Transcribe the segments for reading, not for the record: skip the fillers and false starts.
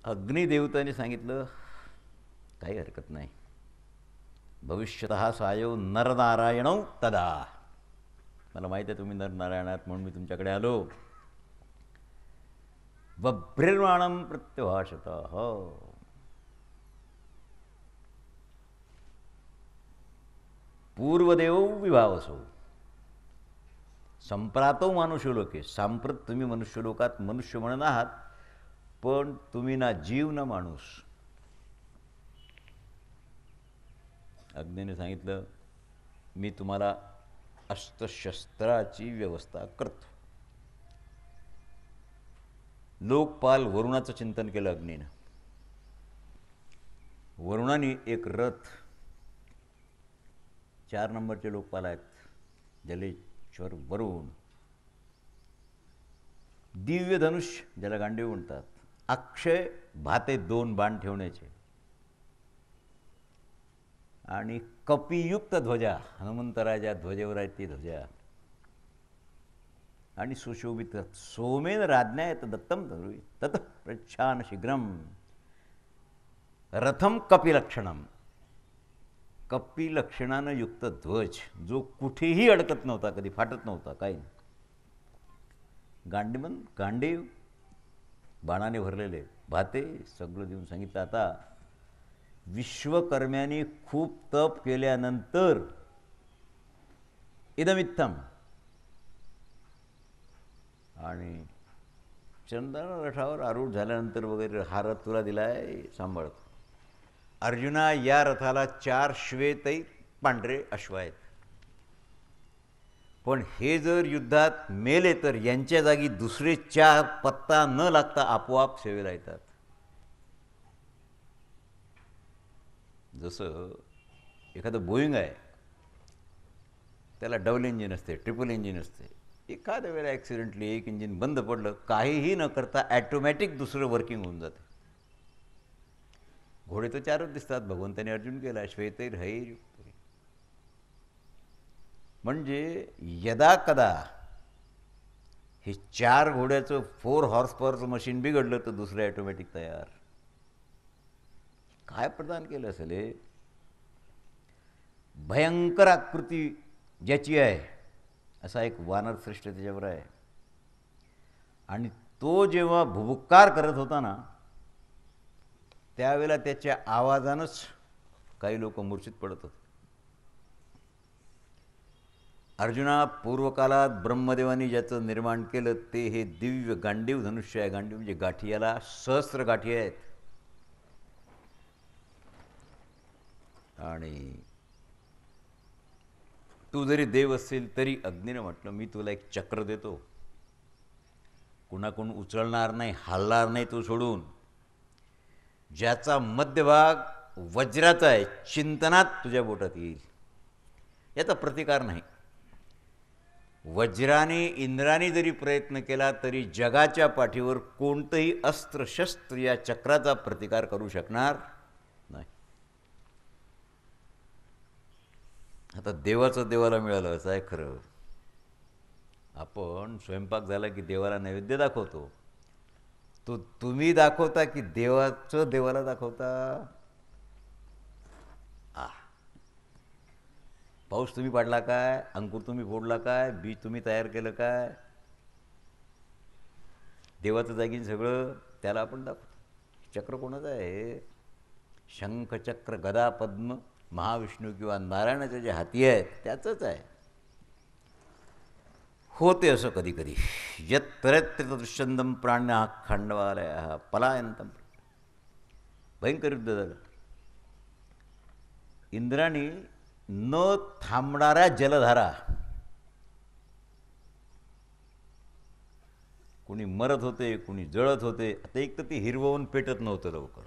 अग्निदेवताने सांगितलं काही हरकत नाही, भविष्यतः सायो नरनारायणौ तदा. मला माहीत आहे तुम्ही नरनारायणात म्हणून मी तुमच्याकडे आलो. बभ्रिर्वाणं प्रत्यभाषत. हो, पूर्वदेव विभावसो संप्रातो मानुष्यलोके. सांप्रत तुम्ही मनुष्यलोकात मनुष्य म्हणून आहात, पण तुम्ही ना जीव ना माणूस. अग्नीने सांगितलं मी तुम्हाला अस्त्रशस्त्राची व्यवस्था करतो. लोकपाल वरुणाचं चिंतन केलं अग्नीनं. वरुणाने एक रथ, 4 नंबरचे लोकपाल आहेत जलेश्वर वरुण, दिव्य धनुष्य ज्याला गांडीव म्हणतात, अक्षय भाते 2 बाण ठेवण्याचे, आणि कपियुक्त ध्वजा, हनुमंतराच्या ध्वजेवर आहेत ती ध्वजा, आणि सुशोभित सोमेन राज्ञायत दत्तम धरुवी तत प्रच्छान शीघ्रम रथम कपिलक्षणम. कपिलक्षणानं युक्त ध्वज, जो कुठेही अडकत नव्हता, कधी फाटत नव्हता, काही नाही. गांडीव बाणाने भरलेले, भाते सगळं देऊन सांगितलं आता विश्वकर्म्यांनी खूप तप केल्यानंतर इदमित्थम, आणि चंदन रथावर आरूढ झाल्यानंतर वगैरे हा रथ तुला दिला आहे, सांभाळतो. अर्जुना, या रथाला 4 श्वेतही पांढरे अश्व आहेत, पण हे जर युद्धात मेले तर यांच्या जागी दुसरे 4 पत्ता न लागता आपोआप सेवेला येतात. जसं एखादं बोईंग आहे, त्याला डबल इंजिन असते, ट्रिपल इंजिन असते. एखाद्या वेळेला ॲक्सिडेंटली एक इंजिन बंद पडलं, काहीही न करता ॲटोमॅटिक दुसरं वर्किंग होऊन जातं. घोडे तर 4च दिसतात, भगवंताने अर्जुन केला श्वेतैर्हैर्युक्तैः. म्हणजे यदा कदा हे 4 घोड्याचं 4 हॉर्स पॉवरचं मशीन बिघडलं तर दुसरं ॲटोमॅटिक तयार. काय प्रदान केलं असेल हे? भयंकर आकृती ज्याची आहे असा एक वानर श्रेष्ठ त्याच्यावर आहे, आणि तो जेव्हा भुभुक्कार करत होता ना, त्यावेळेला त्याच्या आवाजानंच काही लोक मूर्छित पडत होते. अर्जुना, पूर्वकालात ब्रह्मदेवानी ज्याचं निर्माण केलं ते हे दिव्य गांडीव धनुष्य आहे. गांडीव म्हणजे गाठी, याला सहस्त्र गाठी आहेत. आणि तू जरी देव असेल तरी अग्नीनं म्हटलं मी तुला एक चक्र देतो, कुणाकडून उचलणार नाही, हलणार नाही तो सोडून, ज्याचा मध्यभाग वज्राचा आहे, चिंतनात तुझ्या बोटात येईल. याचा प्रतिकार नाही. वज्राने इंद्राने जरी प्रयत्न केला तरी जगाच्या पाठीवर कोणतंही अस्त्रशस्त्र या चक्राचा प्रतिकार करू शकणार नाही. आता देवाचं देवाला मिळालं असं आहे खरं. आपण स्वयंपाक झाला की देवाला नैवेद्य दाखवतो, तो तुम्ही दाखवता की देवाचं देवाला दाखवता? पाऊस तुम्ही पाडला काय? अंकुर तुम्ही फोडला काय? बीज तुम्ही तयार केलं काय? देवाचं जागीन सगळं, त्याला आपण दाखवतो. चक्र कोणाचं आहे? शंख चक्र गदा पद्म महाविष्णू किंवा नारायणाचे जे हाती आहेत त्याचंच आहे. होते असं कधी कधी. यत्तरत्र दृश्यंदम प्राण्या खांडवालय पलायंतम. भयंकर युद्ध झालं. इंद्राणी न थांबणाऱ्या जलधारा, कुणी मरत होते, कुणी जळत होते. आता एक तर ती हिरवून पेटत नव्हतं लवकर.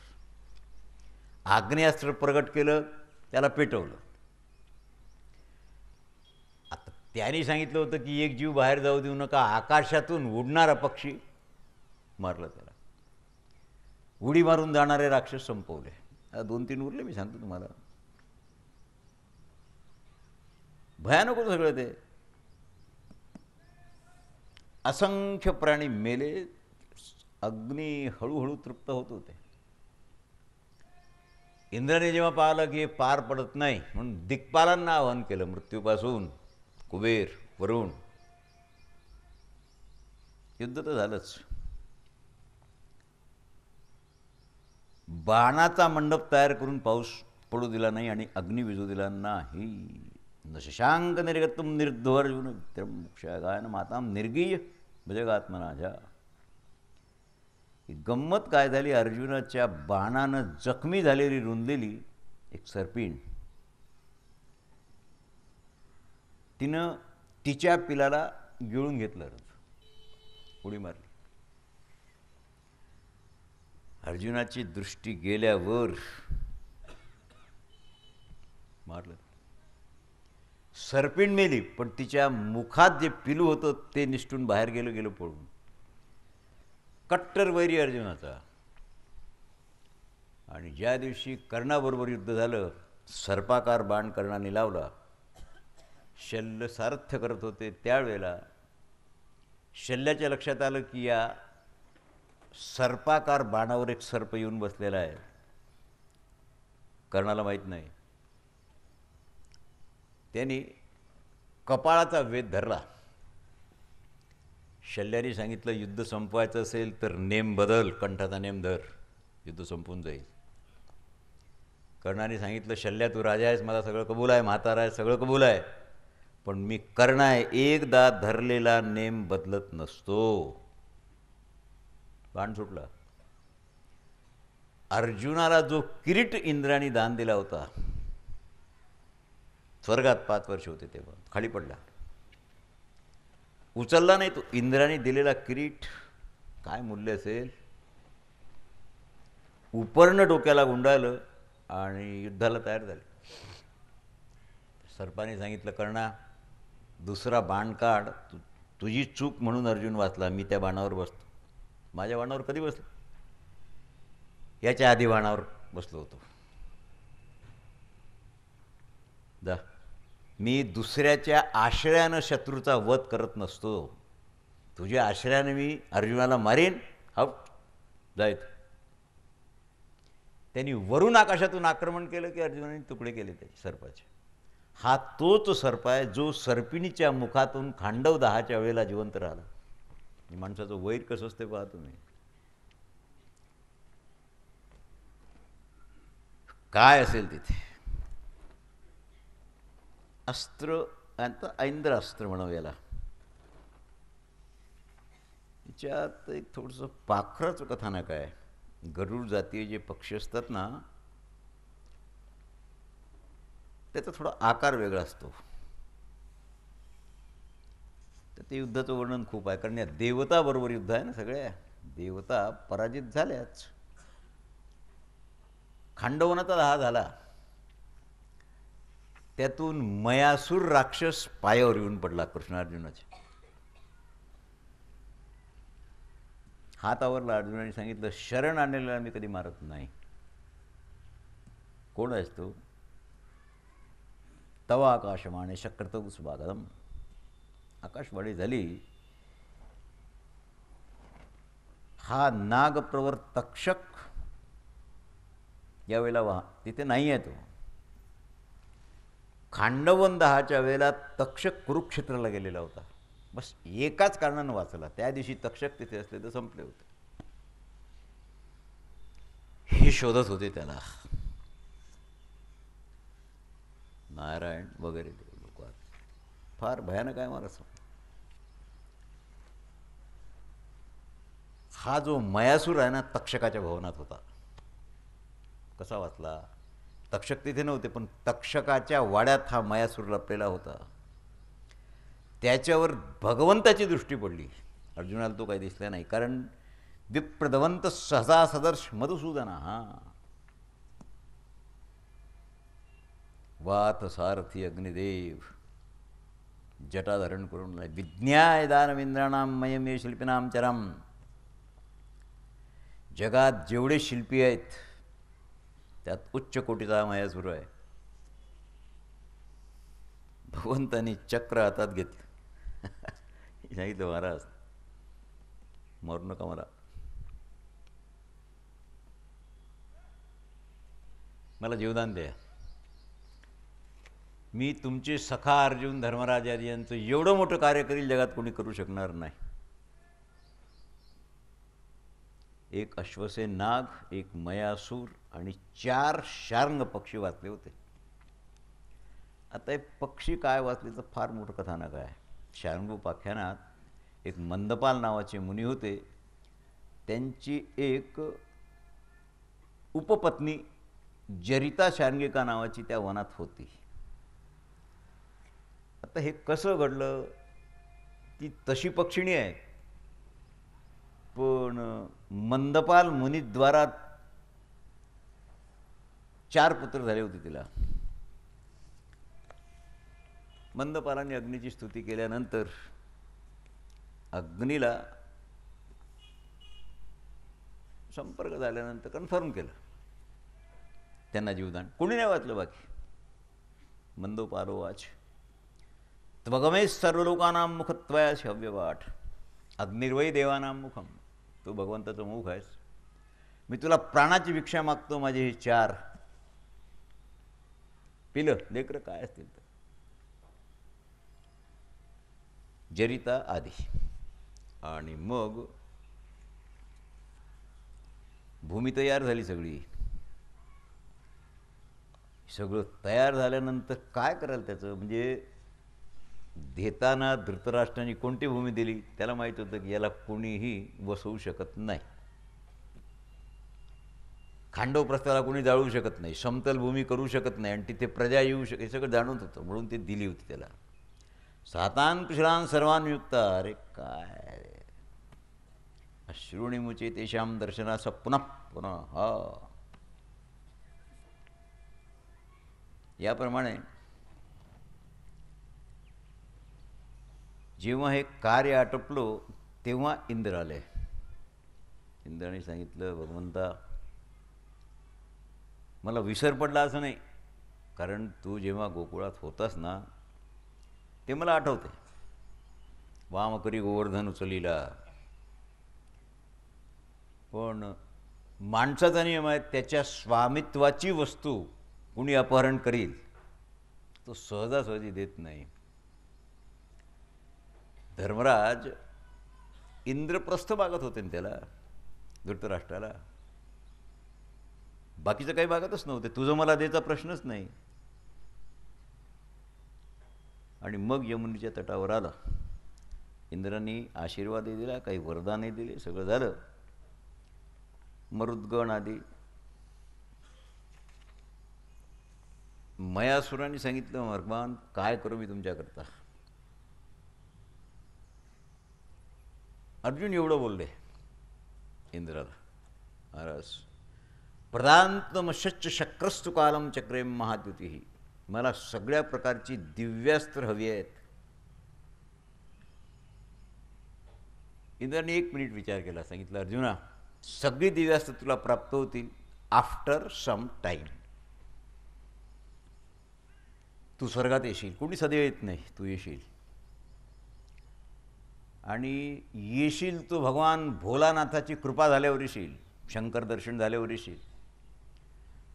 आग्नेयास्त्र प्रगट केलं, त्याला पेटवलं. आता त्यांनी सांगितलं होतं की एक जीव बाहेर जाऊ देऊ नका. आकाशातून उडणारा पक्षी मारलं त्याला. उडी मारून जाणारे राक्षस संपवले. आता 2-3 उरले, मी सांगतो तुम्हाला. भयानक होतं सगळं ते. असंख्य प्राणी मेले. अग्नी हळूहळू तृप्त होत होते. इंद्राने जेव्हा पाहिलं की हे पार पडत नाही म्हणून दिक्पालांना आवाहन केलं, मृत्यूपासून, कुबेर, वरुण. युद्ध तर झालंच. बाणाचा मंडप तयार करून पाऊस पडू दिला नाही आणि अग्नी विजू दिला नाही. न शशांक निर्गतम निर्ध्वर्जुन विक्रमक्षगायन माताम निर्गीय भजगात्मनाजा. गंमत काय झाली, अर्जुनाच्या बाणानं जखमी झालेली रुंदलेली एक सर्पिण तिनं तिच्या पिलाला गिळून घेतलं, उडी मारली. अर्जुनाची दृष्टी गेल्यावर मारलं. सर्पिण मेली, पण तिच्या मुखात जे पिलू होतं ते निष्ठून बाहेर गेलं पळून. कट्टर वैरी अर्जुनाचा. आणि ज्या दिवशी कर्णाबरोबर युद्ध झालं, सर्पाकार बाण कर्णाने लावला, शल्य सारथ्य करत होते, त्यावेळेला शल्याच्या लक्षात आलं की या सर्पाकार बाणावर एक सर्प येऊन बसलेला आहे, कर्णाला माहीत नाही. त्यांनी कपाळाचा वेध धरला. शल्याने सांगितलं, युद्ध संपवायचं असेल तर नेम बदल, कंठाचा नेम धर, युद्ध संपून जाईल. कर्णाने सांगितलं, शल्या तू राजा आहेस, मला सगळं कबूल आहे, म्हातारा आहे, सगळं कबूल आहे, पण मी कर्ण आहे, एकदा धरलेला नेम बदलत नसतो. बाण सुटला. अर्जुनाला जो किरीट इंद्राने दान दिला होता, स्वर्गात 5 वर्ष होते तेव्हा, खाली पडला, उचलला नाही तो. इंद्राने दिलेला किरीट काय मूल्य असेल, उपर्ण डोक्याला गुंडाळलं आणि युद्धाला तयार झाले. सर्पाने सांगितलं, कर्णा दुसरा बाण काढ, तुझी चूक म्हणून अर्जुन वाचला, मी त्या बाणावर बसतो. माझ्या बाणावर कधी बसलो? याच्या आधी बाणावर बसलो होतो. जा, मी दुसऱ्याच्या आश्रयानं शत्रूचा वध करत नसतो, तुझ्या आश्रयाने मी अर्जुनाला मारीन. हप जायत. त्यांनी वरून आकाशातून आक्रमण केलं की अर्जुनाने तुकडे केले त्याचे, सर्पाचे. हा तोच सर्प आहे जो सर्पिणीच्या मुखातून खांडव दहाच्या वेळेला जिवंत राहिला. माणसाचं वैर कसं असते पहा तुम्ही. काय असेल तिथे. अस्त्र, आता ऐंद्र अस्त्र म्हणावं याला. त्याच्यात एक थोडंसं पाखराचं कथानक आहे. गरुड जातीय जे पक्षी असतात ना, त्याचा थोडा आकार वेगळा असतो. तर ते युद्धाचं वर्णन खूप आहे, कारण या देवताबरोबर युद्ध आहे ना, सगळ्या देवता पराजित झाल्याच. खांडवनाचा दहा झाला, त्यातून मयासूर राक्षस पायावर येऊन पडला कृष्णार्जुनाच्या. हात आवरला. अर्जुनाने सांगितलं, शरण आणलेला मी कधी मारत नाही. कोण आहेस तू? तवा आकाशमाने शक्रतौ सुभागदम. आकाशवाणी झाली. हा नागप्रवर तक्षक यावेळेला तिथे नाही आहे. तो खांडवन दहाच्या वेळेला तक्षक कुरुक्षेत्राला गेलेला होता. बस एकाच कारणानं वाचला, त्या दिवशी तक्षक तिथे असले तर संपले होते. हे शोधत होते त्याला नारायण वगैरे लोक. फार भयानक आहे महाराज. हा जो मयासूर आहे ना, तक्षकाच्या भवनात होता. कसा वाचला? तक्षक तिथे नव्हते, पण तक्षकाच्या वाड्यात हा मयासूर लपलेला होता. त्याच्यावर भगवंताची दृष्टी पडली. अर्जुनाला तो काही दिसला नाही, कारण विप्रदवंत सहजा सदर्श मधुसूदना. हा वात सारथी अग्निदेव जटाधारण करून विज्ञाय दानवेंद्राणाम मयमे शिल्पिनाम चरम. जगात जेवढे शिल्पी आहेत त्यात उच्च कोटीचा मयासूर आहे. भगवंतांनी चक्र हातात घेतलं. सांगितलं, महाराज मरू नका मला. मला जीवदान द्या. मी तुमचे सखा अर्जुन धर्मराज आदी यांचं एवढं मोठं कार्य करील जगात कोणी करू शकणार नाही. एक अश्वसेन नाग, एक मयासूर आणि 4 शार्ंग पक्षी वाचले होते. आता हे पक्षी काय वाचले तर फार मोठं कथानक आहे. शार्ंगोपाख्यानात एक मंदपाल नावाचे मुनी होते. त्यांची एक उपपत्नी जरिता शार्ंगिका नावाची त्या वनात होती. आता हे कसं घडलं? ती तशी पक्षिणी आहे, पण मंदपाल मुनीद्वारा 4 पुत्र झाले होते तिला. मंदपालाने अग्नीची स्तुती केल्यानंतर अग्नीला संपर्क झाल्यानंतर कन्फर्म केलं त्यांना जीवदान. कोणी नाही वाचलं बाकी. मंदोपालोवाच त्वगमे सर्वलोकानां मुखत्वयासी हव्यवाट अग्निर्वै देवानां मुखम. तू भगवंताचं मुख आहेस. मी तुला प्राणाची भिक्षा मागतो. माझे हे 4 पिलं लेकरं काय असतील तर. जरिता आदी. आणि मग भूमी तयार झाली सगळी. सगळं तयार झाल्यानंतर काय कराल त्याचं? म्हणजे देताना धृतराष्ट्राने कोणती भूमी दिली त्याला माहीत होतं की याला कोणीही वसवू शकत नाही. खांडव प्रस्थाला कोणी जाळू शकत नाही, समतल भूमी करू शकत नाही आणि तिथे प्रजा येऊ शकत, हे सगळं जाणवत होतं. म्हणून ते दिली होती त्याला. सातान कुशलान सर्वांयुक्त. अरे काय अश्रुणिमुचे तेषाम दर्शनास पुनः पुनः. हा याप्रमाणे जेव्हा हे कार्य आटोपलं तेव्हा इंद्र आले. इंद्राने सांगितलं, भगवंता मला विसर पडला असं नाही, कारण तू जेव्हा गोकुळात होतास ना ते मला आठवते. वामकरी गोवर्धन उचलीला. पण माणसाचा नियम आहे, त्याच्या स्वामित्वाची वस्तू कुणी अपहरण करील तो सहजासहजी देत नाही. धर्मराज इंद्रप्रस्थ मागत होते ना त्याला, धृतराष्ट्राला. बाकीचं काही मागतच नव्हते. तुझं मला द्यायचा प्रश्नच नाही. आणि मग यमुनेच्या तटावर आला. इंद्रांनी आशीर्वादही दिला, काही वरदानही दिले, सगळं झालं. मरुद्गण आदी. मयासुराने सांगितलं, भगवान काय करू मी तुमच्याकरता? अर्जुन एवढं बोलले इंद्राला, महाराज प्रदांतमशच्च शक्रस्तु कालम चक्रेम महाद्युती. मला सगळ्या प्रकारची दिव्यास्त्र हवी आहेत. इंद्राने 1 मिनिट विचार केला. सांगितलं, अर्जुना सगळी दिव्यास्त्र तुला प्राप्त होतील आफ्टर सम टाईम. तू स्वर्गात येशील. कोणी सदैव येत नाही, तू येशील. आणि येशील तो भगवान भोलानाथाची कृपा झाल्यावर येशील, शंकर दर्शन झाल्यावर येशील.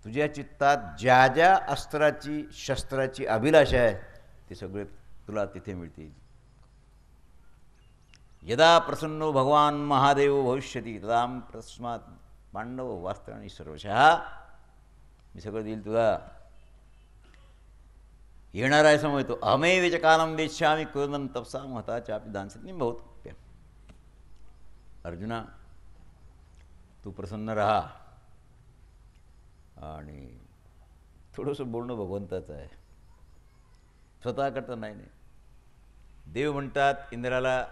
तुझ्या चित्तात ज्या ज्या अस्त्राची शस्त्राची अभिलाषा आहे ते सगळे तुला तिथे मिळतील. यदा प्रसन्नो भगवान महादेव भविष्यती तदा तस्मात् पांडव वास्त्राणी सर्वशः. मी सगळं देईल तुला. येणार आहे समजतो. अहमेवेच कालम वेश्यामी क्रोधन तपसा महता चापी दानसत्नी बहुत. अर्जुना तू प्रसन्न राहा. आणि थोडंसं बोलणं भगवंताचं आहे, स्वतः करता नाही. देव म्हणतात इंद्राला,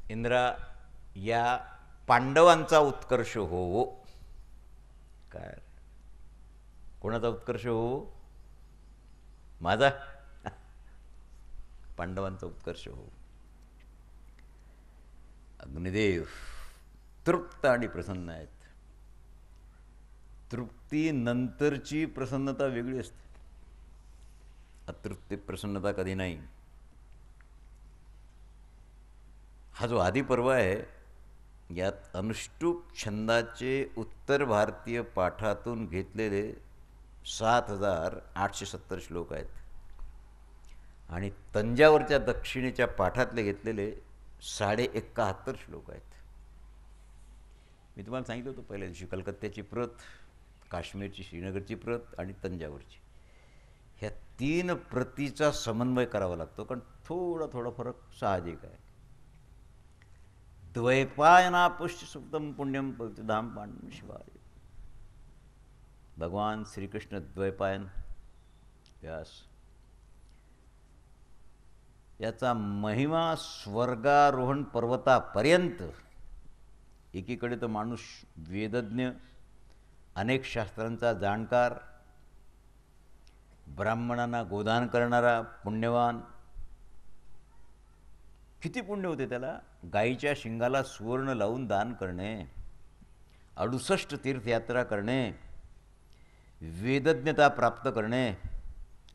इंद्रा या पांडवांचा उत्कर्ष हो. काय कोणाचा उत्कर्ष हो? माझा. पांडवांचा उत्कर्ष हो. अग्निदेव तृप्त आणि प्रसन्न आहेत. तृप्तीनंतरची प्रसन्नता वेगळी असते. अतृप्ती प्रसन्नता कधी नाही. हा जो आदी पर्व आहे यात अनुष्टुप छंदाचे उत्तर भारतीय पाठातून घेतलेले 7,870 श्लोक आहेत आणि तंजावरच्या दक्षिणेच्या पाठातले घेतलेले 71 श्लोक आहेत. मी तुम्हाला सांगितलं होतं पहिल्या दिवशी, कलकत्त्याची प्रत, काश्मीरची, श्रीनगरची प्रत आणि तंजावरची, ह्या 3 प्रतीचा समन्वय करावा लागतो, कारण थोडा फरक साहजिक आहे. द्वैपायना पुष्ट सुक्तम पुण्यम पवित्रधाम पांडव शिवाय. भगवान श्रीकृष्ण द्वैपायन व्यास, याचा महिमा स्वर्गारोहण पर्वतापर्यंत. एकीकडे तर माणूस वेदज्ञ, अनेक शास्त्रांचा जाणकार, ब्राह्मणांना गोदान करणारा पुण्यवान. किती पुण्य होते त्याला. गायीच्या शिंगाला सुवर्ण लावून दान करणे, 68 तीर्थयात्रा करणे, वेदज्ञता प्राप्त करणे.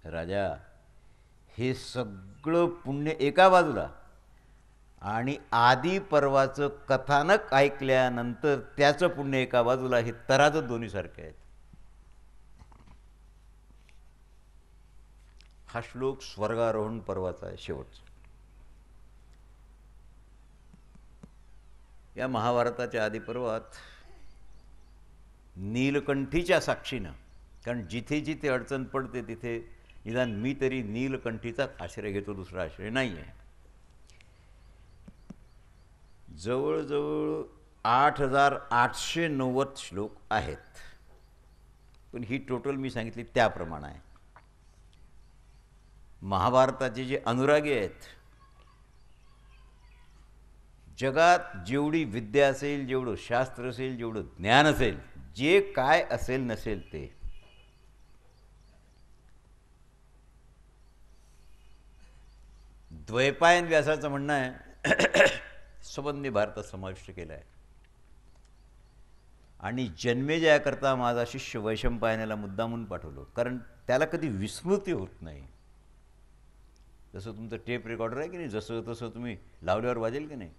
राजा, हे सगळं पुण्य एका बाजूला, आणि आदी पर्वाचं कथानक ऐकल्यानंतर त्याचं पुण्य एका बाजूला, हे तराजच दोन्ही सारखे आहेत. हा श्लोक स्वर्गारोहण पर्वाचा आहे, शेवटचा. या महाभारताच्या आदिपर्वात नीलकंठीच्या साक्षीनं, कारण जिथे जिथे अडचण पडते तिथे निदान मी तरी नीलकंठीचाच आश्रय घेतो, दुसरा आश्रय नाही आहे. जवळजवळ 8,890 श्लोक आहेत, पण ही टोटल मी सांगितली त्याप्रमाणे आहे. महाभारताचे जे अनुरागी आहेत, जगात जेवढी विद्या असेल, जेवढं शास्त्र असेल, जेवढं ज्ञान असेल, जे काय असेल नसेल ते, द्वैपायन व्यासाचं म्हणणं आहे सबंधी भारतात समाविष्ट केला आहे. आणि जन्मेजयाकरता माझा शिष्य वैशंपायनाला मुद्दामून पाठवलं, कारण त्याला कधी विस्मृती होत नाही. जसं तुमचं टेप रेकॉर्डर आहे की नाही, जसं तसं तुम्ही लावल्यावर वाजेल की नाही,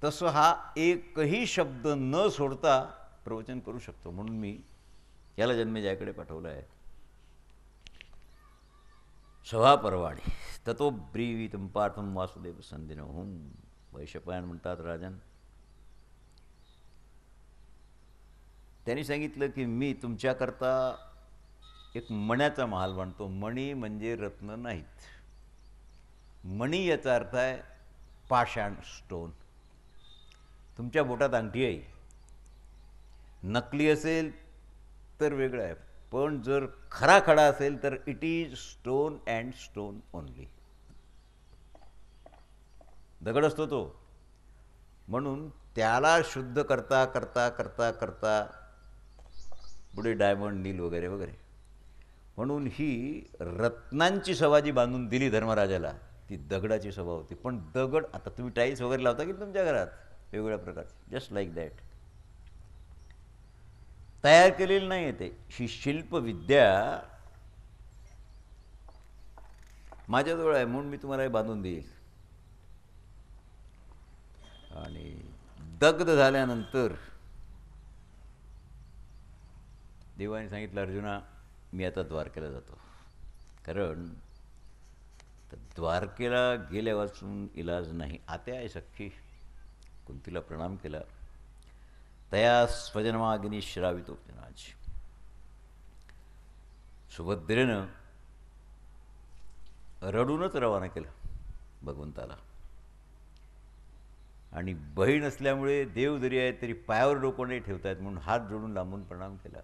तसं हा एकही शब्द न सोडता प्रवचन करू शकतो. म्हणून मी याला जन्मेजयाकडे पाठवलं आहे. सभापर्वाणी ततो ब्रीवीतम पार्थम वासुदेव संधिनोहम. वैशंपायन म्हणतात, राजन, त्यांनी सांगितलं की मी तुमच्याकरता एक मण्याचा महाल बांधतो. मणी म्हणजे रत्न नाहीत. मणी याचा अर्थ आहे पाषाण, स्टोन. तुमच्या बोटात अंगठी आहे, नकली असेल तर वेगळं आहे, पण जर खरा खडा असेल तर it is stone and stone only. दगड असतो तो. म्हणून त्याला शुद्ध करता करता करता करता पुढे डायमंड, नील वगैरे वगैरे. म्हणून ही रत्नांची सभा जी बांधून दिली धर्मराजाला, ती दगडाची सभा होती. पण दगड, आता तुम्ही टाईल्स वगैरे लावता की तुमच्या घरात वेगवेगळ्या प्रकारचे, जस्ट लाईक दॅट, तयार केलेली नाही आहे ते. ही शिल्पविद्या माझ्याजवळ आहे, म्हणून मी तुम्हाला हे बांधून देईल. आणि दग्ध झाल्यानंतर देवाने सांगितलं, अर्जुना, मी आता द्वारकेला जातो. कारण द्वारकेला गेल्यापासून इलाज नाही. आत्या आहे सख्खी, कुंतीला प्रणाम केला. तया स्वजन्माग्नी श्रावितो जनाज. सुभद्रेनं रडूनच रवाना केलं भगवंताला. आणि बहीण असल्यामुळे देव जरी आहे तरी पायावर डोकं नाही ठेवतायत, म्हणून हात जोडून लांबून प्रणाम केला.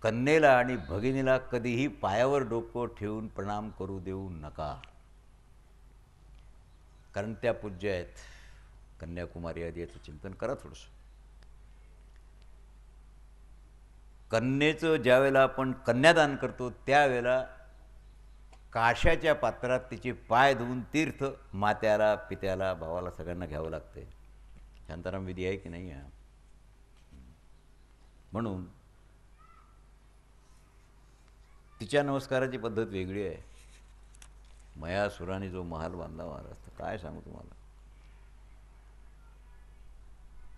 कन्येला आणि भगिनीला कधीही पायावर डोकं ठेवून प्रणाम करू देऊ नका, कारण त्या पूज्य आहेत. कन्याकुमारी आदी याचं चिंतन करा थोडंसं. कन्येचं ज्यावेळेला आपण कन्यादान करतो त्यावेळेला काशाच्या पात्रात तिचे पाय धुवून तीर्थ मात्याला, पित्याला, भावाला, सगळ्यांना घ्यावं लागते. शांताराम विधी आहे की नाही आहे. म्हणून तिच्या नमस्काराची पद्धत वेगळी आहे. मयासुराने जो महाल बांधला महाराज, काय सांगू तुम्हाला.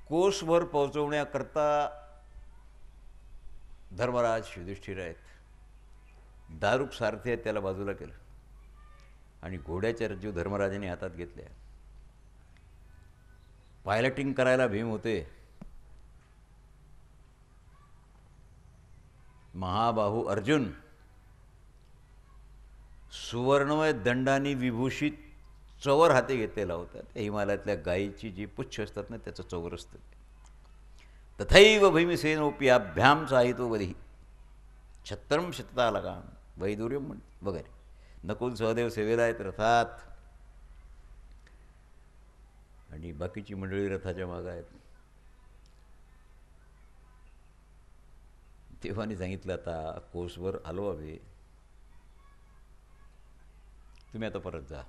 कोसभर पोहोचवण्याकरता धर्मराज युधिष्ठिर आहेत, दारुक सारथी आहेत, त्याला बाजूला केलं आणि घोड्याच्या रज्जू धर्मराजाने हातात घेतल्या. पायलटिंग करायला भीम होते. महाबाहू अर्जुन सुवर्णमय दंडाने विभूषित चवर हाती घेतलेला होता. त्या हिमालयातल्या गायीची जी पुच्छ असतात ना, त्याचं चवर असतं. तथैव भीमसेनोप्याभ्याम साहितो वधी छत्रम शतता लगाम वैदुर्यम वगैरे. नकुल सहदेव सेवेला आहेत रथात आणि बाकीची मंडळी रथाच्या मागं आहेत. तेव्हानी सांगितलं, आता कोसवर आलो हवे, तुम्ही आता परत जा.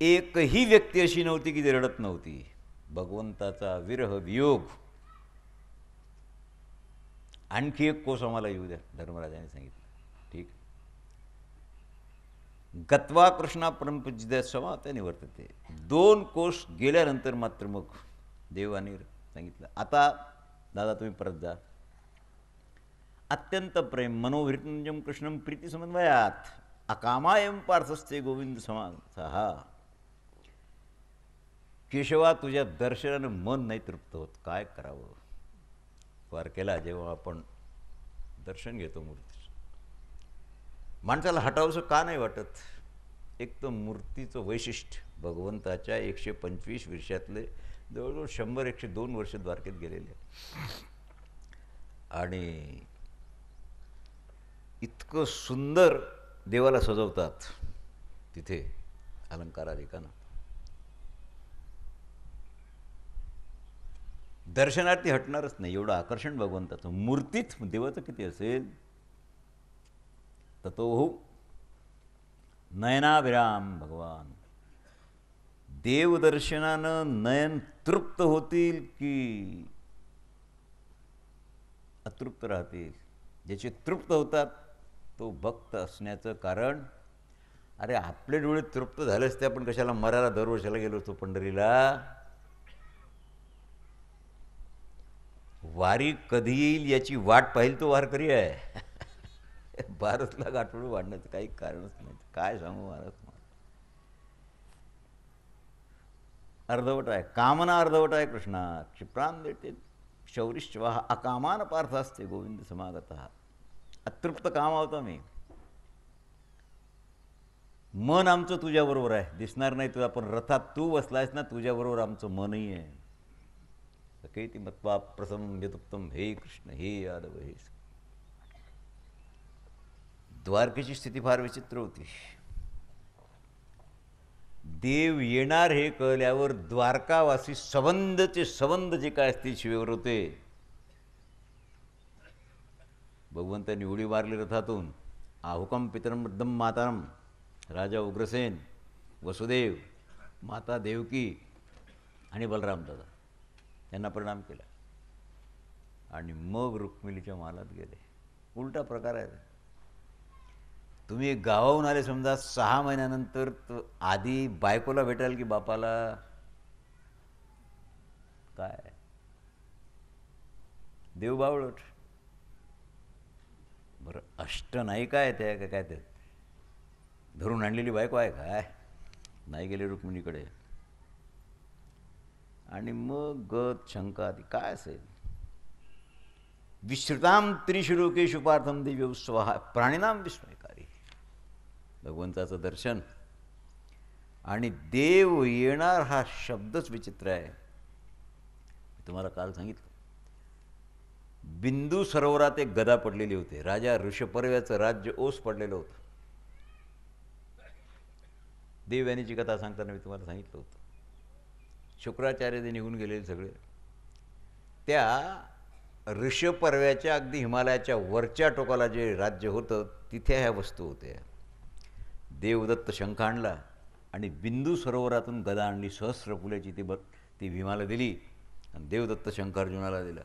एकही व्यक्ती अशी नव्हती की ती रडत नव्हती. भगवंताचा विरह वियोग. आणखी एक कोस आम्हाला येऊ द्या, धर्मराजाने सांगितलं. ठीक. गत्वा कृष्णा परमपूज्य समाते निवर्तते. 2 कोस गेल्यानंतर मात्र मग देवाने सांगितलं, आता दादा तुम्ही परत जा. अत्यंत प्रेम मनोभृतंजम कृष्णम प्रीती समन्वयात अकामायम पार्थस्ते गोविंद समासा. केशवा, तुझ्या दर्शनानं मन नाही तृप्त होत, काय करावं. द्वारकेला जेव्हा आपण दर्शन घेतो मूर्तीचं, माणसाला हटावंसं का नाही वाटत. एक तर मूर्तीचं वैशिष्ट्य, भगवंताच्या 125 वर्षातले जवळजवळ 100-102 वर्ष द्वारकेत गेलेले आणि इतकं सुंदर देवाला सजवतात तिथे अलंकाराधिकानं. दर्शनार्थी हटणारच नाही, एवढं आकर्षण भगवंताचं. मूर्तीत देवाचं किती असेल. ततोहु नयनाभिराम भगवान. देवदर्शनानं नयन तृप्त होतील की अतृप्त राहतील. ज्याचे तृप्त होतात तो भक्त असण्याचं कारण, अरे आपले डोळे तृप्त झाले असते, आपण कशाला मरायला दरवर्षाला गेलो होतो पंढरीला. वारी कधी येईल याची वाट पाहिली तो वारकरी आहे. 12 लाख आठवडे वाढण्याचं काही कारणच नाही. काय सांगू महाराज. अर्धवट आहे कामना, अर्धवट आहे कृष्णा. क्षिप्रान देते शौरिश्चवा अकामान पार्थ असते गोविंद समागत. अतृप्त काम होता मी. मन आमचं तुझ्याबरोबर आहे, दिसणार नाही तुझा, पण रथात तू बसलायस ना, तुझ्याबरोबर आमचं मनही आहे. सकेती मत्वा प्रसम यतुप्तम हे कृष्ण हे यादव हे. द्वारकेची स्थिती फार विचित्र होती. देव येणार हे कळल्यावर द्वारकावासी संबंधचे संबंध जे काय असतील शिवेवर होते. भगवंतांनी उडी मारली रथातून. आहुकम पितरम वृद्धम मातरम. राजा उग्रसेन, वसुदेव, माता देवकी आणि बलराम दादा त्यांना प्रणाम केला आणि मग रुक्मिणीच्या मालात गेले. उलटा प्रकार आहे. तुम्ही गावाहून आले समजा 6 महिन्यानंतर, आधी बायकोला भेटाल की बापाला. काय देव बावळट. बरं अष्ट नाही काय त्या काय ते धरून आणलेली बायको आहे काय. नाही गेले रुक्मिणीकडे आणि मग गत शंका आधी काय असेल. विश्रुताम त्रिशुलोकेषु पार्थम दिव्य उत्सव प्राणिनाम विस्मयकारी. भगवंताचं दर्शन आणि देव येणार हा शब्दच विचित्र आहे. तुम्हाला काल सांगितलं, बिंदू सरोवरात एक गदा पडलेली होती. राजा ऋषपर्व्याचं राज्य ओस पडलेलं होतं. देवयानीची कथा सांगताना मी तुम्हाला सांगितलं होतं. शुक्राचार्य ते निघून गेलेले सगळे. त्या ऋषपर्व्याच्या अगदी हिमालयाच्या वरच्या टोकाला जे राज्य होतं तिथे ह्या वस्तू होत्या. देवदत्त शंख आणला आणि बिंदू सरोवरातून गदा आणली. सहस्र फुलाची ती भीमाला दिली आणि देवदत्त शंख अर्जुनाला दिला.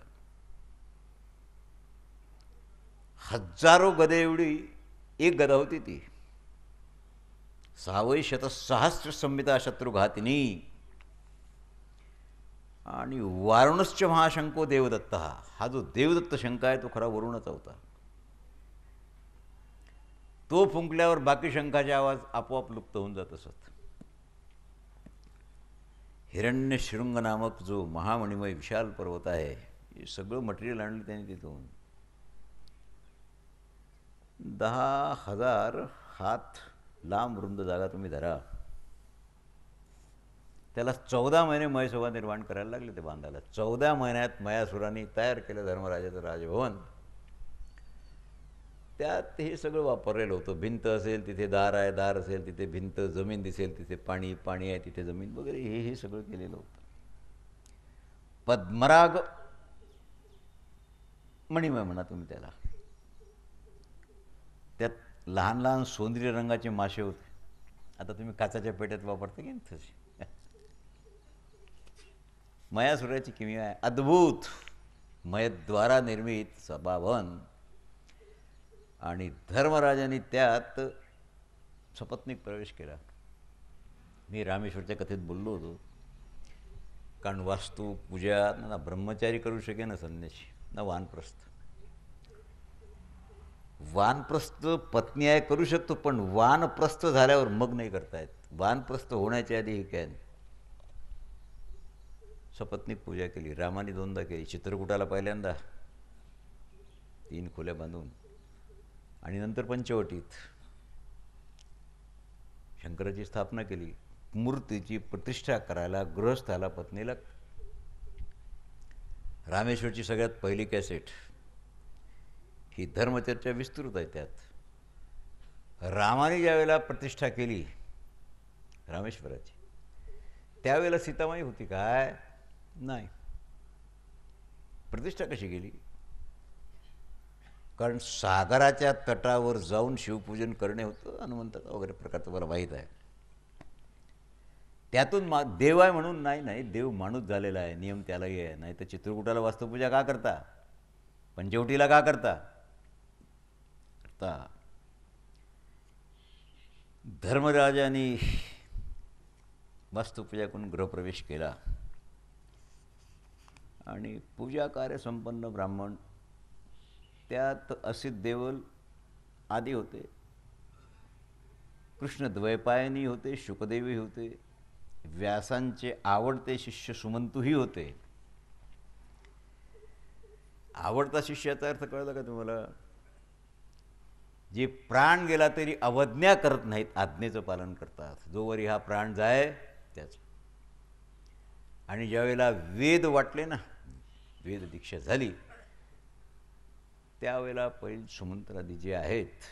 हजारो गदे एवढी एक गदा होती ती. 6 शतसहस्र संहिता शत्रुघातिनी. आणि वारुणश्च महाशंको देवदत्त, हा जो देवदत्त शंख आहे तो खरा वरुणच होता. तो फुंकल्यावर बाकी शंखाचे आवाज आपोआप लुप्त होऊन जात असत. हिरण्यशृंग नामक जो महामणिमय विशाल पर्वत आहे, हे सगळं मटेरियल आणलं त्यांनी तिथून. 10,000 हात लांब रुंद जागा तुम्ही धरा. त्याला 14 महिने मयसभा निर्माण करायला लागले ते बांधायला. 14 महिन्यात मयासुरांनी तयार केलं धर्मराजाचं राजभवन. त्यात हे सगळं वापरलेलं होतं. भिंत असेल तिथे दार आहे, दार असेल तिथे भिंत, जमीन दिसेल तिथे पाणी, पाणी आहे तिथे जमीन वगैरे, हे सगळं केलेलं होतं. पद्मराग मणिमय म्हणा तुम्ही त्याला. त्यात लहान लहान सोनेरी रंगाचे मासे होते. आता तुम्ही काचाच्या पेट्यात वापरता की नाही तसे. मयासुराची किमया आहे. अद्भुत मयद्वारा निर्मित सभावन. आणि धर्मराजाने त्यात सपत्नीक प्रवेश केला. मी रामेश्वरच्या कथेत बोललो होतो. कारण वास्तू पूजा ना ब्रह्मचारी करू शके ना संन्यासी, ना वानप्रस्थ. वानप्रस्थ पत्नी आहे करू शकतो, पण वानप्रस्थ झाल्यावर मग नाही करता येत. वानप्रस्थ होण्याच्या आधी हे काय सपत्नीक पूजा केली. रामाने 2दा केली. चित्रकूटाला पहिल्यांदा 3 खोल्या बांधून, आणि नंतर पंचवटीत शंकराची स्थापना केली. मूर्तीची प्रतिष्ठा करायला गृहस्थाला पत्नीला. रामेश्वरची सगळ्यात पहिली कॅसेट ही धर्मचर्चा विस्तृत आहे. त्यात रामाने ज्यावेळेला प्रतिष्ठा केली रामेश्वराची, त्यावेळेला सीतामाई होती काय? नाही. प्रतिष्ठा कशी केली? कारण सागराच्या तटावर जाऊन शिवपूजन करणे होतं हनुमंताचा वगैरे प्रकार तुम्हाला माहीत आहे. त्यातून देव आहे म्हणून नाही, देव माणूस झालेला आहे, नियम त्यालाही आहे. नाही तर चित्रकूटाला वास्तुपूजा का करता? पंचवटीला का करता? धर्मराजाने वास्तुपूजा करून गृहप्रवेश केला. आणि पूजा कार्य संपन्न ब्राह्मण, त्यात असित देवल आदी होते, कृष्ण द्वैपायनी होते, शुकदेवी होते, व्यासांचे आवडते शिष्य सुमंतूही होते. आवडता शिष्याचा अर्थ कळला का तुम्हाला? जे प्राण गेला तरी अवज्ञा करत नाहीत, आज्ञेचं पालन करतात. जोवरी हा प्राण जाय त्याच. आणि ज्यावेळेला वेद वाटले ना, वेद दीक्षा झाली, त्यावेळेला पहिले सुमंत्रादी जे आहेत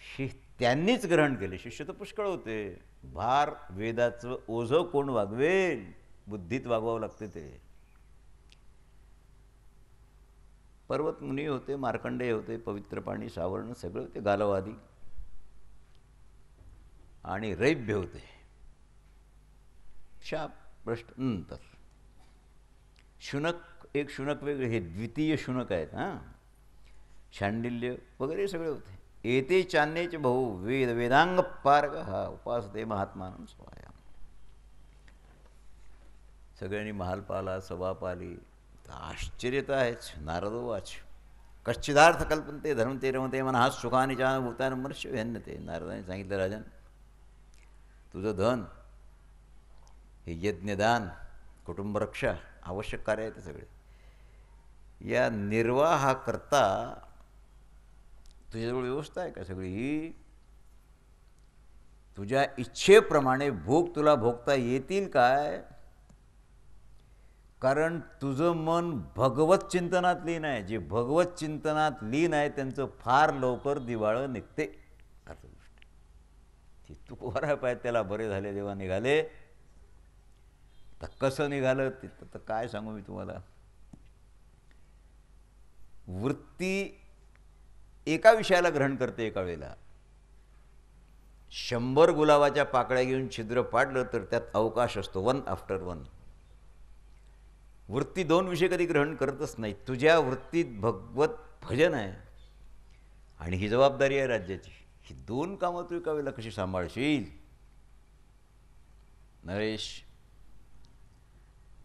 हे त्यांनीच ग्रहण केले. शिष्य तर पुष्कळ होते. भार वेदाचं ओझं कोण वागवेल? बुद्धीत वागवावं लागते. ते पर्वत मुनी होते, मार्कंडेय होते, पवित्र पाणी सावर्ण सगळं होते, गालवादी आणि रैभ्य होते. शाप भ्रष्ट नंतर शुनक, एक शुनक वेगळे, हे द्वितीय शुनक आहेत. शांडिल्य वगैरे सगळे होते. एते चान्येच भाऊ वेद वेदांग पारग हा उपासते महात्मानं स्वाया. सगळ्यांनी महाल पाला, सभा पाली. आश्चर्य तर आहेच. नारदोवाच कश्चिदार्थ कल्पनते धर्मते रमते मन हा सुखाने चा भूतान मनुष्य व्यन्यते. नारदाने सांगितलं, राजन तुझं धन हे यज्ञदान, कुटुंबरक्षा आवश्यक कार्य आहे. ते सगळे या निर्वाहाकरता तुझ्याजवळ व्यवस्था आहे का? सगळी तुझ्या इच्छेप्रमाणे भोग तुला भोगता येतील काय? कारण तुझं मन भगवत चिंतनात लीन आहे. जे भगवत चिंतनात लीन आहे त्यांचं फार लवकर दिवाळं निघते. ती तुकोबारा पाहिजे त्याला बरे झाले देवा निघाले. तर कसं निघालं तिथं तर काय सांगू मी तुम्हाला. वृत्ती एका विषयाला ग्रहण करते एका वेळेला. 100 गुलाबाच्या पाकळ्या घेऊन छिद्र पाडलं तर त्यात अवकाश असतो, 1 आफ्टर 1. वृत्ती 2 विषय कधी ग्रहण करतच नाही. तुझ्या वृत्तीत भगवत भजन आहे आणि ही जबाबदारी आहे राज्याची. ही 2 कामं तू एका वेळेला कशी सांभाळशील? नरेश,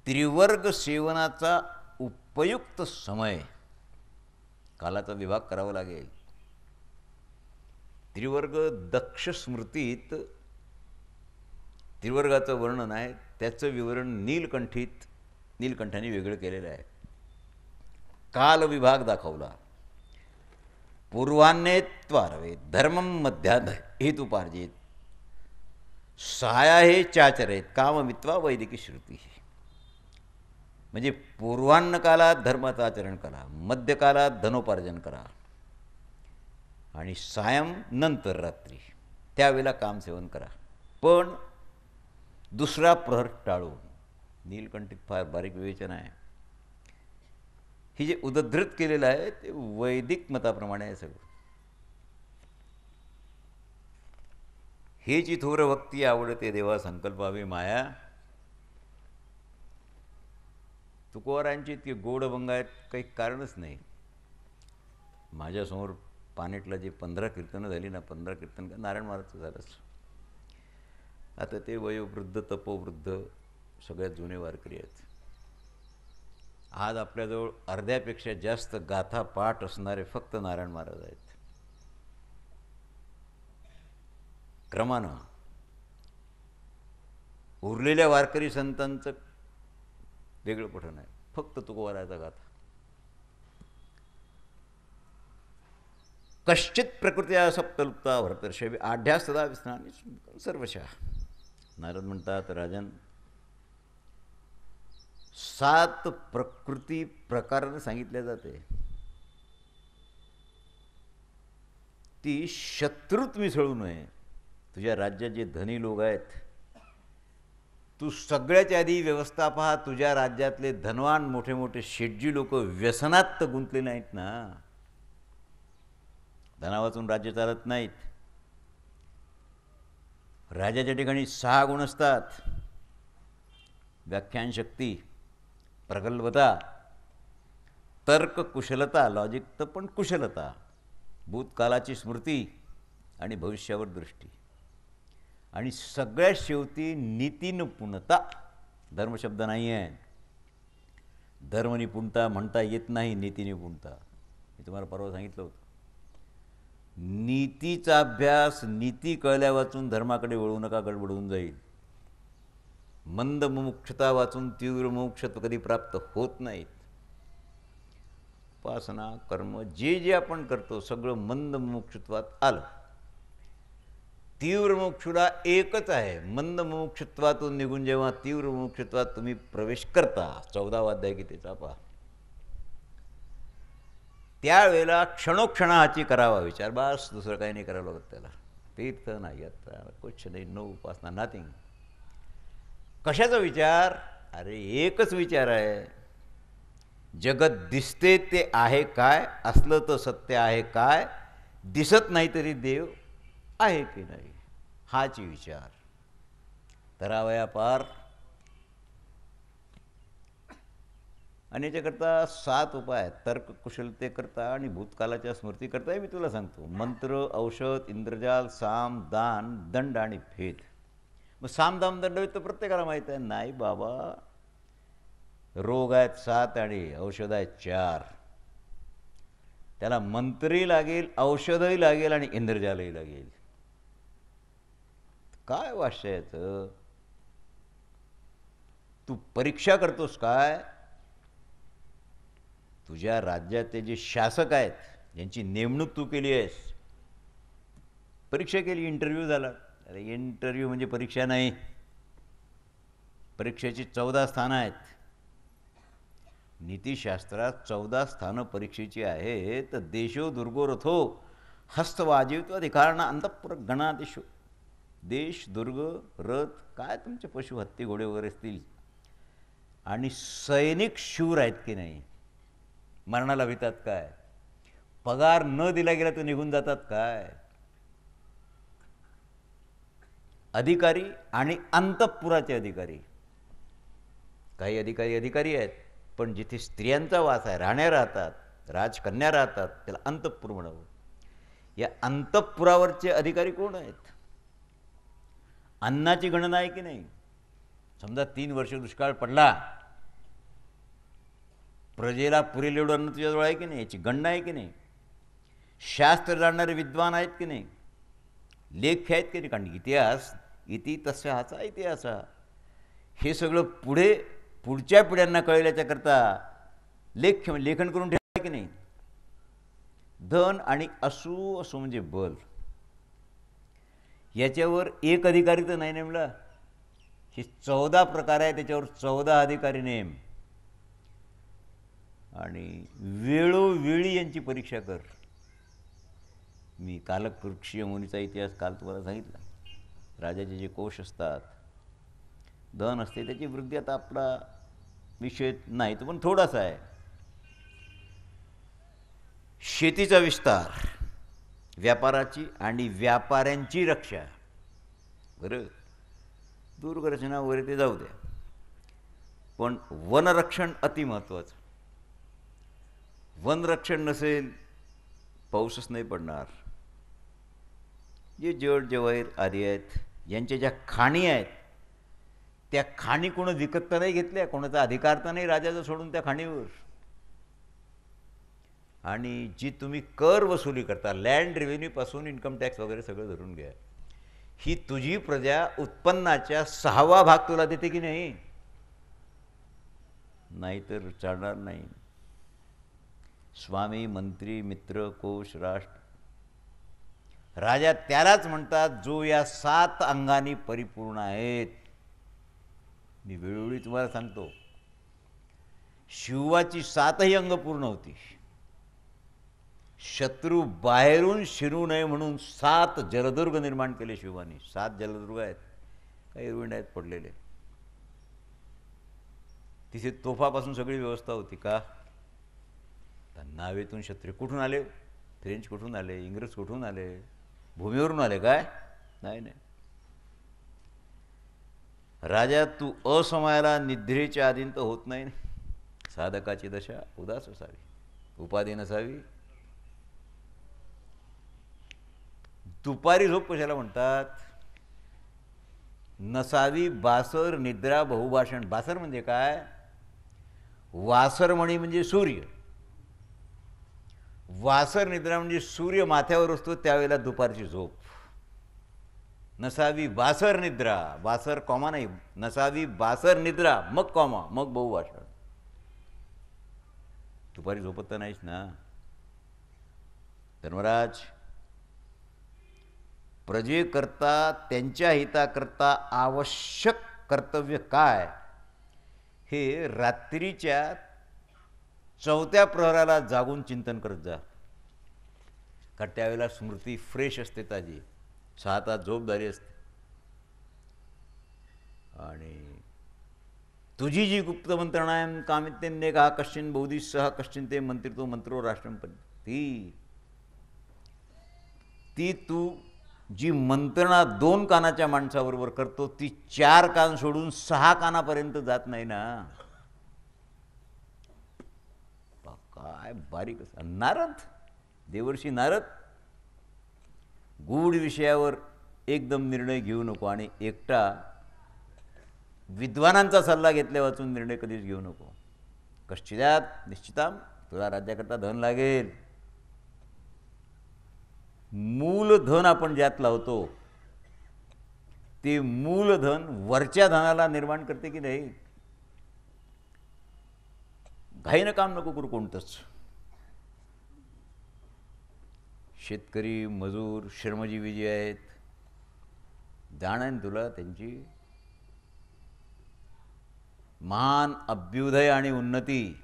त्रिवर्ग सेवनाचा उपयुक्त समय, कालाचा विभाग करावा लागेल. त्रिवर्ग दक्ष स्मृतीत त्रिवर्गाचं वर्णन आहे, त्याचं विवरण नीलकंठाने वेगळं केलेलं आहे. काल विभाग दाखवला. पूर्वान्नेत्वारवे धर्मम मध्यात हेतुपार्जित साया हे चाचरेत काममित्वा वैदिकी श्रुती. म्हणजे पूर्वान्न कालात धर्माचं आचरण करा, मध्यकालात धनोपार्जन करा, आणि सायं नंतर रात्री त्यावेळेला कामसेवन करा, पण दुसरा प्रहर टाळून. नीलकंठीत फार बारीक विवेचन आहे. ही जे उदधृत केलेलं आहे ते वैदिक मताप्रमाणे आहे सगळं. हेची थोर भक्ती आवडते देवा संकल्पावी माया. तुकोबारांची इतकी गोड अभंग आहेत, काही कारणच नाही. माझ्यासमोर पानेटला जे 15 कीर्तनं झाली ना, 15 कीर्तन का नारायण महाराजचं झालंच. आता ते वयोवृद्ध तपोवृद्ध सगळ्यात जुने वारकरी आहेत. आज आपल्याजवळ अर्ध्यापेक्षा जास्त गाथा पाठ असणारे फक्त नारायण महाराज आहेत. क्रमानं उरलेल्या वारकरी संतांचं वेगळं पठण आहे, फक्त तुकोबाराचा गाथा. कश्चित प्रकृत्या सप्तलुप्ता भरतर्षवी आढ्या सदा विस्नानी सर्वशः. नारद म्हणतात, राजन 7 प्रकृती प्रकाराने सांगितल्या जाते. ती शत्रूत मिसळू नये. तुझ्या राज्यात जे धनी लोक आहेत, तू सगळ्याच्या आधी व्यवस्था पहा. तुझ्या राज्यातले धनवान मोठे मोठे शेटजी लोक व्यसनात तर गुंतले नाहीत ना. धना वाचून राज्य चालत नाहीत. राजाच्या ठिकाणी 6 गुण असतात: व्याख्यानशक्ती, प्रगल्भता, तर्क कुशलता, लॉजिक तर पण कुशलता, भूतकालाची स्मृती आणि भविष्यावर दृष्टी, आणि सगळ्यात शेवटी नीतिनिपुणता. धर्मशब्द नाही आहे. धर्मनिपुणता म्हणता येत नाही, नीतिनिपुणता. मी तुम्हाला परवा सांगितलं होतं, नीतीचा अभ्यास, नीती कळल्या वाचून धर्माकडे वळू नका, गडबडून जाईल. मंद मुमुक्षता वाचून तीव्र मुमुक्षत्व कधी प्राप्त होत नाहीत. उपासना कर्म जे जे आपण करतो सगळं मंद मुमुक्षत्वात आलं. तीव्र मुमुक्षुला एकच आहे, मंद मुमुक्षत्वातून निघून जेव्हा तीव्र मुमुक्षत्वात तुम्ही प्रवेश करता, 14वा अध्याय गीतेचा पहा, त्यावेळेला क्षणोक्षणाची करावा विचार. बस, दुसरं काही नाही करावं लागत त्याला. तीर्थ नाही, यात्रा, कुछ नाही, नो उपासना, नथिंग. कशाचा विचार? अरे एकच विचार आहे, जगत दिसते ते आहे काय, असलं तर सत्य आहे काय, दिसत नाही तरी देव आहे की नाही, हाच विचार. तरावया पार. आणि याच्याकरता 7 उपाय आहेत. तर्क कुशलतेकरता आणि भूतकालाच्या स्मृतीकरता मी तुला सांगतो: मंत्र, औषध, इंद्रजाल, साम, दान, दंड आणि भेद. मग साम, दाम, दंड तर प्रत्येकाला माहीत आहे. नाही बाबा, रोग आहेत 7 आणि औषध आहेत 4. त्याला मंत्रही लागेल, औषधही लागेल आणि इंद्रजालही लागेल. काय वाश्याचं? तू परीक्षा करतोस काय? तुझ्या राज्याचे जे शासक आहेत, ज्यांची नेमणूक तू केली आहेस, परीक्षा केली, इंटरव्ह्यू झाला. अरे इंटरव्ह्यू म्हणजे परीक्षा नाही. परीक्षेची 14 स्थानं आहेत. नीतिशास्त्रात 14 स्थानं परीक्षेची आहेत. देशो दुर्गो रथो हस्तवाजित्व अधिकारणा अंतःपुर गणादेशो. देश, दुर्ग, रथ, काय तुमचे पशु, हत्ती, घोडे वगैरे असतील, आणि सैनिक शूर आहेत की नाही, मरणाला भीतात काय, पगार न दिला गेला तर निघून जातात काय, अधिकारी आणि अंतःपुराचे अधिकारी. काही अधिकारी अधिकारी आहेत, पण जिथे स्त्रियांचा वास आहे, राण्या राहतात, राजकन्या राहतात, त्याला अंतःपुर म्हणावं. या अंतःपुरावरचे अधिकारी कोण आहेत? अन्नाची गणना आहे की नाही? समजा 3 वर्ष दुष्काळ पडला प्रजेला पुरेल एवढं अन्न तुझ्याजवळ आहे की नाही, याची गणना आहे की नाही, शास्त्र जाणणारे विद्वान आहेत की नाही, लेख आहेत की नाही, कारण इतिहास इति तस्य हाचा इतिहास हे सगळं पुढच्या पिढ्यांना कळल्याच्याकरता लेखन करून ठेवा की नाही. धन आणि असू म्हणजे बल, याच्यावर एक अधिकारी तर नाही नेमला. हे 14 प्रकार आहे, त्याच्यावर 14 अधिकारी नेम आणि वेळोवेळी यांची परीक्षा कर. मी कालकृक्षीय मुनीचा इतिहास काल तुम्हाला सांगितला. राजाचे जे कोश असतात, धन असते, त्याची वृद्धी आता आपला विषय नाही तो पण थोडासा आहे. शेतीचा विस्तार, व्यापाराची आणि व्यापाऱ्यांची रक्षा. बरं, दूररचना वगैरे ते जाऊ द्या, पण वनरक्षण अतिमहत्त्वाचं. वनरक्षण नसेल पाऊसच नाही पडणार. जे जड जवाहीर आदी आहेत, यांच्या ज्या खाणी आहेत, त्या खाणी कोण विकत तर नाही घेतल्या, कोणाचा अधिकार तर नाही राजाचा सोडून त्या खाणीवर. आणि जी तुम्ही कर वसुली करता, लँड रेव्हेन्यूपासून इन्कम टॅक्स वगैरे सगळं धरून घ्या, ही तुझी प्रजा उत्पन्नाच्या 6वा भाग तुला देते की नाही, नाहीतर चालणार नाही. स्वामी, मंत्री, मित्र, कोश, राष्ट्र, राजा त्यालाच म्हणतात जो या 7 अंगांनी परिपूर्ण आहेत. मी वेळोवेळी तुम्हाला सांगतो, शिवाची 7ही अंग पूर्ण होती. शत्रू बाहेरून शिरू नये म्हणून 7 जलदुर्ग निर्माण केले शिवानी. 7 जलदुर्ग आहेत, काही रुईन आहेत पडलेले. तिथे तोफापासून सगळी व्यवस्था होती का? नावेतून शत्रू कुठून आले? फ्रेंच कुठून आले? इंग्रज कुठून आले? भूमीवरून आले काय? नाही नाही. राजा तू असमयाला निद्रेच्या अधीन तर होत नाही. साधकाची दशा उदास असावी, उपाधी नसावी. दुपारी झोप कशाला म्हणतात? नसावी बासर निद्रा बहुभाषण. बासर म्हणजे काय? वासरमणी म्हणजे सूर्य. वासर निद्रा म्हणजे सूर्य माथ्यावर असतो त्यावेळेला दुपारची झोप. नसावी बासर निद्रा, बासर कॉमा नाही, नसावी बासर निद्रा, मग कॉमा, मग बहुभाषण. दुपारी झोपत तर नाहीच ना. धर्मराज, प्रजेकरता त्यांच्या हिताकरता आवश्यक कर्तव्य काय, हे रात्रीच्या 4थ्या प्रहराला जागून चिंतन करत जा. कारण त्यावेळेला स्मृती फ्रेश असते, ताजी. 6 तास झोप झाली असते. आणि तुझी जी गुप्त मंत्रणा आहे, कामित्यन्ने का कश्चिन बौद्धिसह कश्चिन ते मंत्रितो मंत्रो राष्ट्रपती, ती तू जी मंत्रणा 2 कानाच्या माणसाबरोबर करतो, ती 4 कान सोडून 6 कानापर्यंत जात नाही ना. काय बारीक असं. नारद, देवर्षी नारद, गूढ विषयावर एकदम निर्णय घेऊ नको आणि एकटा विद्वानांचा सल्ला घेतल्या वाचून निर्णय कधीच घेऊ नको. कश्चिदात निश्चिताम, तुला राज्याकरता धन लागेल. मूलधन आपण ज्यात लावतो, ते मूलधन वरच्या धनाला निर्माण करते की नाही. घाईनं काम नको करू कोणतंच. शेतकरी, मजूर, श्रमजीवी जे आहेत, जाण आहे तुला त्यांची. महान अभ्युदय आणि उन्नती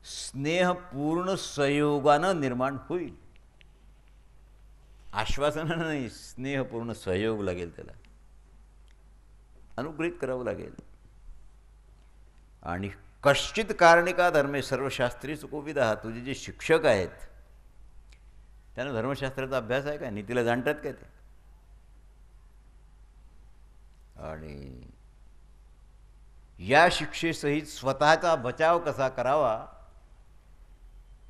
स्नेहपूर्ण सहयोगानं निर्माण होईल. आश्वासनानं नाही, स्नेहपूर्ण सहयोग लागेल. त्याला अनुग्रहित करावं लागेल. आणि कश्चित कारणिका धर्मे सर्वशास्त्री सुकोविदा, तुझे जे शिक्षक आहेत त्यांना धर्मशास्त्राचा अभ्यास आहे का? नीतीला जाणतात काय ते? आणि या शिक्षेसहित स्वतःचा बचाव कसा करावा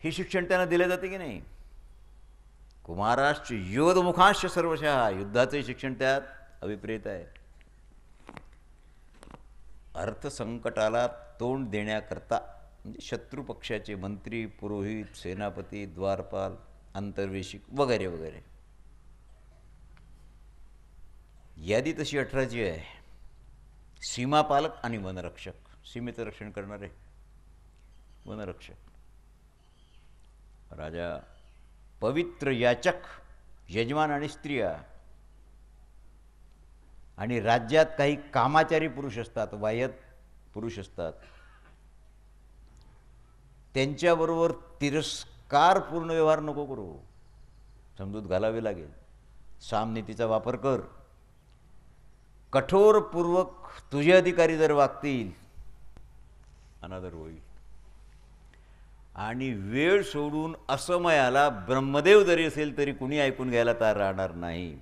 हे शिक्षण त्यांना दिले जाते की नाही. कुमाराश्च योधमुखांश सर्वशः, युद्धाचे शिक्षण त्यात अभिप्रेत आहे. अर्थसंकटाला तोंड देण्याकरता म्हणजे शत्रू पक्षाचे मंत्री, पुरोहित, सेनापती, द्वारपाल, अंतर्वेशिक वगैरे वगैरे. यादी तशी 18ची आहे. सीमापालक आणि वनरक्षक, सीमेचं रक्षण करणारे वनरक्षक. राजा, पवित्र याचक, यजमान आणि स्त्रिया, आणि राज्यात काही कामाचारी पुरुष असतात, वाह्यत पुरुष असतात, त्यांच्याबरोबर तिरस्कारपूर्ण व्यवहार नको करू, समजूत घालावी लागेल. सामनीतीचा वापर कर. कठोरपूर्वक तुझे अधिकारी जर वागतील, अनादर होईल. आणि वेळ सोडून असमयाला ब्रह्मदेव जरी असेल तरी कुणी ऐकून घ्यायला तयार राहणार नाही.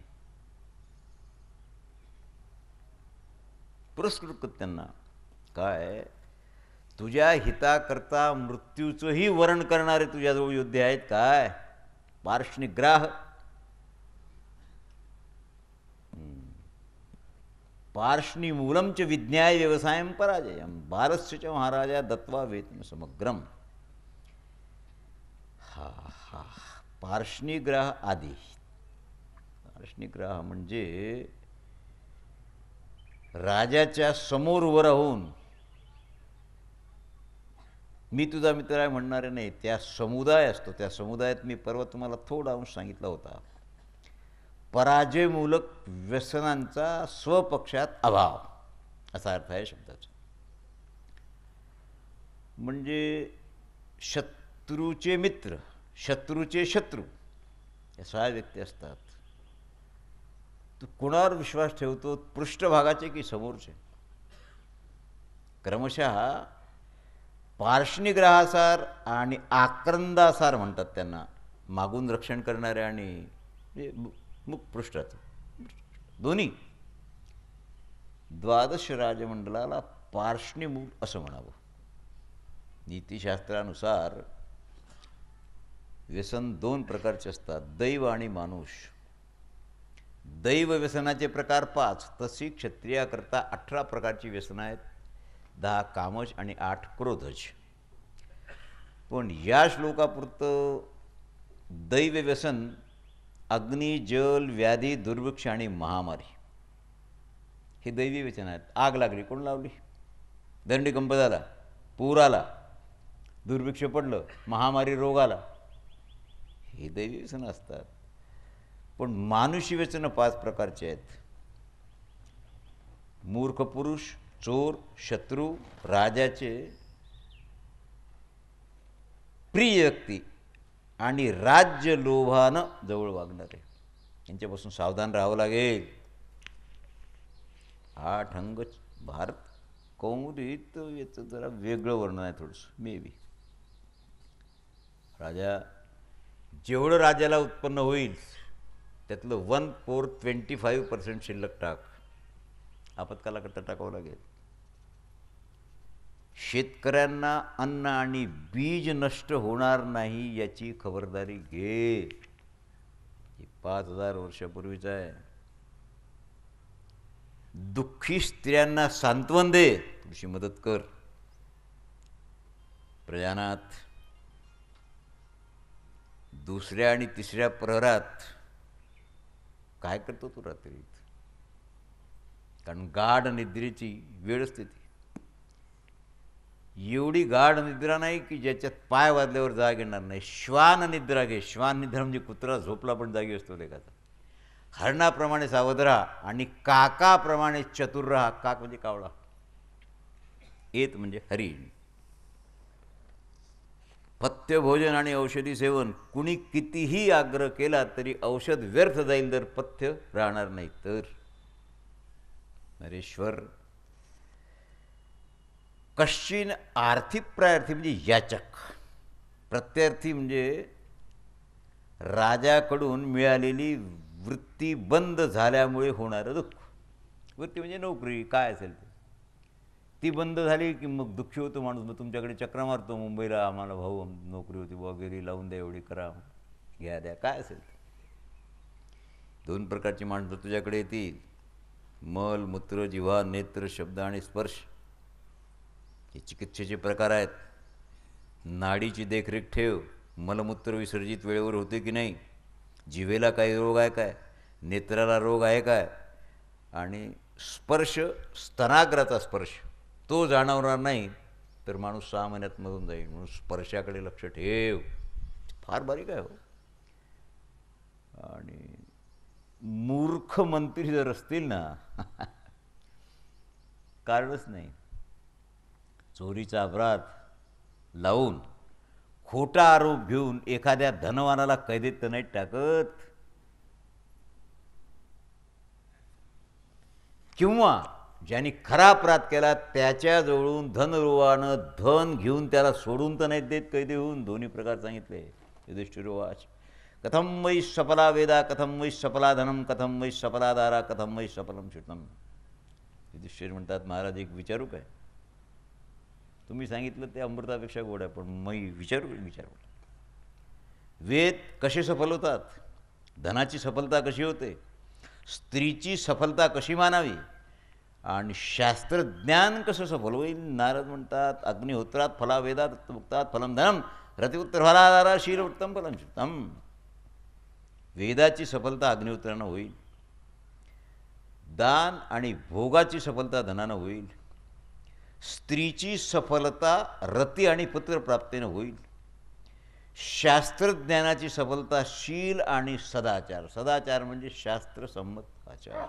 पुरस्कृत कर त्यांना. काय, तुझ्या हिताकरता मृत्यूचंही वरण करणारे तुझ्याजवळ योद्धे आहेत काय? पार्ष्णिग्राह, पार्ष्णिमूलं च विज्ञाय व्यवसायं पराजयं भारस्य च महाराजा दत्वा वेत्म समग्रम. हा हा, पार्ष्णिग्राह आदी. पार्ष्णिग्राह म्हणजे राजाच्या समोर उभं राहून मी तुझा मित्र आहे म्हणणारे नाही, त्या समुदाय असतो. त्या समुदायात मी परवा तुम्हाला थोडा अंश सांगितला होता. पराजयमूलक व्यसनांचा स्वपक्षात अभाव असा अर्थ आहे शब्दाचा. म्हणजे शत्रूचे मित्र, शत्रूचे शत्रू, या 6 व्यक्ती असतात. तू कुणावर विश्वास ठेवतो, पृष्ठभागाचे की समोरचे? क्रमशः पार्ष्णिग्राहासार आणि आक्रंदासार म्हणतात त्यांना, मागून रक्षण करणारे आणि मुखपृष्ठाचं दोन्ही. 12 राजमंडलाला पार्ष्णिमूल असं म्हणावं. नीतिशास्त्रानुसार व्यसन 2 प्रकारचे असतात, दैव आणि मानुष. दैव व्यसनाचे प्रकार 5, तशी क्षत्रियाकरता 18 प्रकारची व्यसनं आहेत, 10 कामज आणि 8 क्रोधज. पण या श्लोकापुरतं दैव व्यसन अग्नी, जल, व्याधी, दुर्भिक्ष आणि महामारी हे दैवी व्यसन आहेत. आग लागली, कोण लावली? दंडीकंप झाला, पूर आला, दुर्भिक्ष पडलं, महामारी, रोग आला, हे दैवी व्यसनं असतात. पण मानुषी व्यसनं 5 प्रकारचे आहेत. मूर्ख पुरुष, चोर, शत्रू, राजाचे प्रिय व्यक्ती आणि राज्य लोभानं जवळ वागणारे, यांच्यापासून सावधान राहावं लागेल. हा ढंग भारत कौमुदीत याचं जरा वेगळं वर्णन आहे थोडंसं, मे बी. राजा, जेवढं राजाला उत्पन्न होईल त्यातलं 1/4 25% शिल्लक टाक, आपत्कालाकरता टाकावं लागेल. शेतकऱ्यांना अन्न आणि बीज नष्ट होणार नाही याची खबरदारी घे. हे 5000 वर्षापूर्वीचं आहे. दुःखी स्त्रियांना सांत्वन दे, थोडीशी मदत कर. प्रजानात, दुसऱ्या आणि तिसऱ्या प्रहरात काय करतो तू रात्रीत? कारण गाढ निद्रेची वेळ असते ती. एवढी गाढ निद्रा नाही की ज्याच्यात पाय वाजल्यावर जाग येणार नाही. श्वान निद्रा घे. श्वान निद्रा म्हणजे कुत्रा झोपला पण जागी असतो लेखाचा. हरणाप्रमाणे सावध राहा आणि काकाप्रमाणे चतुर राहा. काक म्हणजे कावळा, एत म्हणजे हरिण. पथ्य भोजन आणि औषधी सेवन, कुणी कितीही आग्रह केला तरी औषध व्यर्थ जाईल जर पथ्य राहणार नाही तर. नरेश्वर, कश्चिन आर्थिक प्रार्थी म्हणजे याचक, प्रत्यर्थी म्हणजे राजाकडून मिळालेली वृत्ती बंद झाल्यामुळे होणारं दुःख. वृत्ती म्हणजे नोकरी काय असेल ते, ती बंद झाली की मग दुःखी होतो माणूस. मग तुमच्याकडे चक्रा मारतो, मुंबईला आम्हाला भाऊ नोकरी होती वगैरे, लावून द्या, एवढी करा, घ्या द्या, काय असेल ते. 2 प्रकारची माणसं तुझ्याकडे येतील, मल, मूत्र, जिव्हा, नेत्र, शब्द आणि स्पर्श. हे चिकित्सेचे प्रकार आहेत. नाडीची देखरेख ठेव, मलमूत्र विसर्जित वेळेवर होते की नाही, जिभेला काही रोग आहे काय, नेत्राला रोग आहे काय, आणि स्पर्श, स्तनाग्राचा स्पर्श तो जाणवणार नाही तर माणूस 6 महिन्यात मरून जाईल. म्हणून स्पर्शाकडे लक्ष ठेव. फार बारीक आहे हो. आणि मूर्ख मंत्री जर असतील ना कारणच नाही, चोरीचा अपराध लावून खोटा आरोप घेऊन एखाद्या धनवानाला कैदेत तर नाही टाकत, किंवा ज्यांनी खरा अपराध केला त्याच्याजवळून धनरुवानं धन घेऊन त्याला सोडून तर नाहीत देत कैदी होऊन. दोन्ही प्रकार सांगितले. युधिष्ठिरोवाच कथम वै सफला वेदा कथम वै सफला धनम कथम वै सफला दारा कथम वै सफलम शुतम. युधिष्ठिर म्हणतात, महाराज एक विचारू काय? तुम्ही सांगितलं ते अमृतापेक्षा गोड आहे, पण मी विचारू. वेद कसे सफल होतात, धनाची सफलता कशी होते, स्त्रीची सफलता कशी मानावी, आणि शास्त्रज्ञान कसं सफल होईल. नारद म्हणतात, अग्निहोत्रात फला वेदात मुक्तात फलम धनम रतिउत्तर फलादारा शील उत्तम फलम शुद्धम. वेदाची सफलता अग्निहोत्रानं होईल, दान आणि भोगाची सफलता धनानं होईल, स्त्रीची सफलता रती आणि पुत्रप्राप्तीनं होईल, शास्त्रज्ञानाची सफलता शील आणि सदाचार. सदाचार म्हणजे शास्त्रसंमत आचार.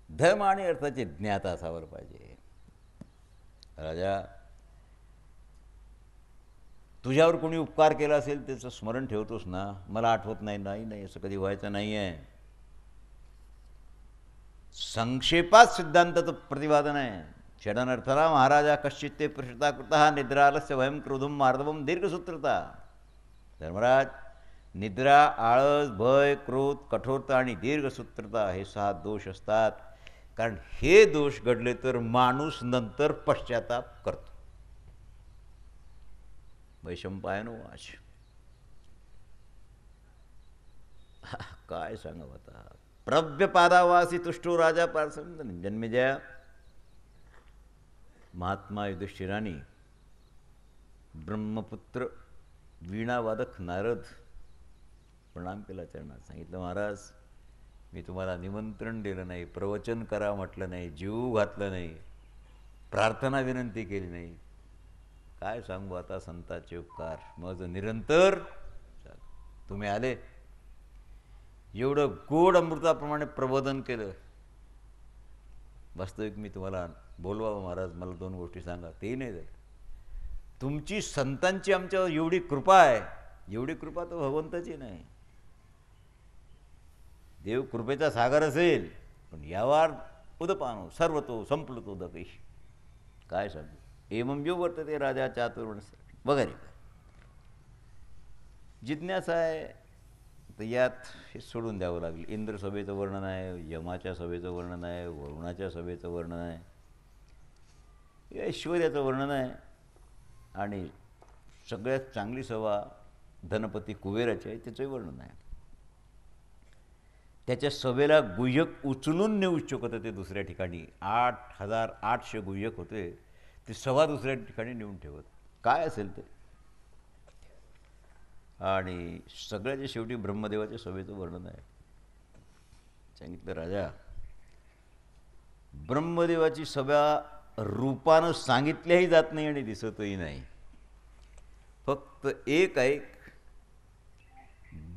धर्म आणि अर्थाचे ज्ञाता असावर पाहिजे. राजा, तुझ्यावर कोणी उपकार केला असेल त्याचं स्मरण ठेवतोस ना? मला आठवत नाही. नाही, असं कधी व्हायचं नाही आहे. संक्षेपात सिद्धांताचं प्रतिपादन आहे. षडनर्थला महाराजा कश्चित ते प्रश्नता कृता निद्रालस्य भयम क्रोधम मार्दवम दीर्घसूत्रता. धर्मराज, निद्रा, आळस, भय, क्रोध, कठोरता आणि दीर्घसूत्रता हे 6 दोष असतात. कारण हे दोष घडले तर माणूस नंतर पश्चाताप करतो. वैशंपायनो वाच. काय सांगावं आता. प्रव्यपादावासी तुष्टो राजा पार्सम जन्मेजया. महात्मा युधिष्ठिरानी ब्रह्मपुत्र वीणावादक नारद प्रणाम केला चरणात. सांगितलं, महाराज मी तुम्हाला निमंत्रण दिलं नाही, प्रवचन करा म्हटलं नाही, जीव घातलं नाही, प्रार्थना विनंती केली नाही. काय सांगू आता संतांचे उपकार. मग निरंतर तुम्ही आले, एवढं गोड अमृताप्रमाणे प्रबोधन केलं. वास्तविक मी तुम्हाला बोलवावं, महाराज मला 2 गोष्टी सांगा. ते नाही झालं. तुमची संतांची आमच्यावर एवढी कृपा आहे, एवढी कृपा तर भगवंताची नाही. देव कृपेचा सागर असेल, पण यावर उदपानो सर्वतो संप्लुतो दकैः. काय सांगू. एवं यो वर्तते राजा चातुर्वर्णस वगैरे. जिज्ञासा आहे तर यात हे सोडून द्यावं लागेल. इंद्र सभेचं वर्णन आहे, यमाच्या सभेचं वर्णन आहे, वरुणाच्या सभेचं वर्णन आहे, ऐश्वर्याचं वर्णन आहे, आणि सगळ्यात चांगली सभा धनपती कुबेराची आहे त्याचंही वर्णन आहे. त्याच्या सभेला गुह्यक उचलून नेऊ इच्छुक होते ते दुसऱ्या ठिकाणी. 8800 गुह्यक होते. ते सभा दुसऱ्या ठिकाणी नेऊन ठेवत. काय असेल ते. आणि सगळ्याच्या शेवटी ब्रह्मदेवाच्या सभेचं वर्णन आहे. सांगितलं, राजा ब्रह्मदेवाची सभा रूपानं सांगितल्याही जात नाही आणि दिसतही नाही. फक्त एक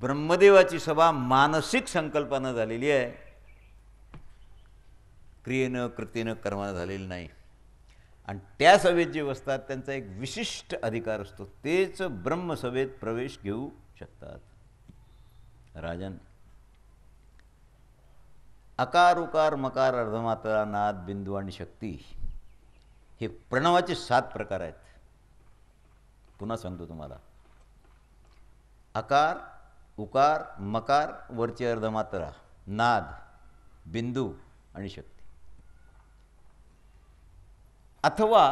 ब्रह्मदेवाची सभा मानसिक संकल्पानं झालेली आहे, क्रियेनं कृतीनं कर्मानं झालेली नाही. आणि त्या सभेत जे बसतात त्यांचा एक विशिष्ट अधिकार असतो, तेच ब्रह्मसभेत प्रवेश घेऊ शकतात. राजन, अकार उकार मकार अर्धमात्रा नाद बिंदू आणि शक्ती हे प्रणवाचे 7 प्रकार आहेत. पुन्हा सांगतो तुम्हाला. अकार, उकार, मकार, वरची अर्धमात्रा, नाद, बिंदू आणि शक्ती. अथवा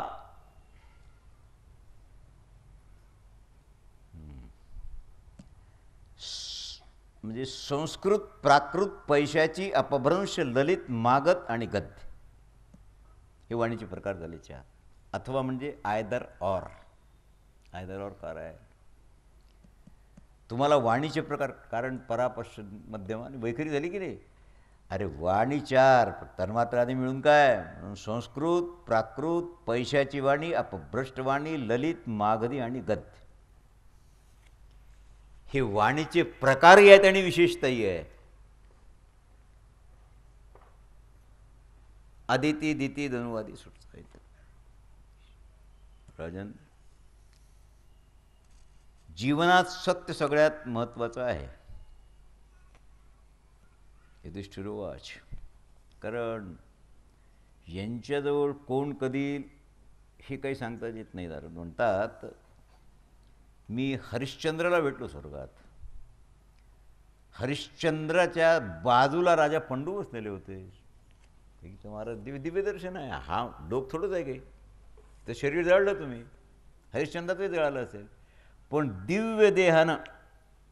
म्हणजे संस्कृत प्राकृत पैशाची अपभ्रंश ललित मागत आणि गद्य हे वाणीचे प्रकार झाले 4. अथवा म्हणजे आयदर ऑर कार आहे. तुम्हाला वाणीचे प्रकार, कारण परापश्च मध्यम आणि वैखरी झाली की नाही. अरे वाणी चार, तन्मात्र आधी मिळून काय म्हणून संस्कृत, प्राकृत, पैशाची वाणी, अपभ्रष्ट वाणी, ललित, मागधी आणि गद्य. हे वाणीचे प्रकारही आहेत आणि विशेषताही आहे. आदिती, दिती, धनुवादी सुटत राजन. जीवनात सत्य सगळ्यात महत्त्वाचं आहे. युधिष्ठिरोवाच. कारण यांच्याजवळ कोण कधी हे काही सांगता येत नाही. कारण म्हणतात मी हरिश्चंद्राला भेटलो स्वर्गात. हरिश्चंद्राच्या बाजूला राजा पंडू बसलेले होते. महाराज दिव्य दर्शन आहे. हा लोक थोडंच आहे काही. तर शरीर जळलं तुम्ही, हरिश्चंद्राचंही जळालं असेल, पण दिव्य देहानं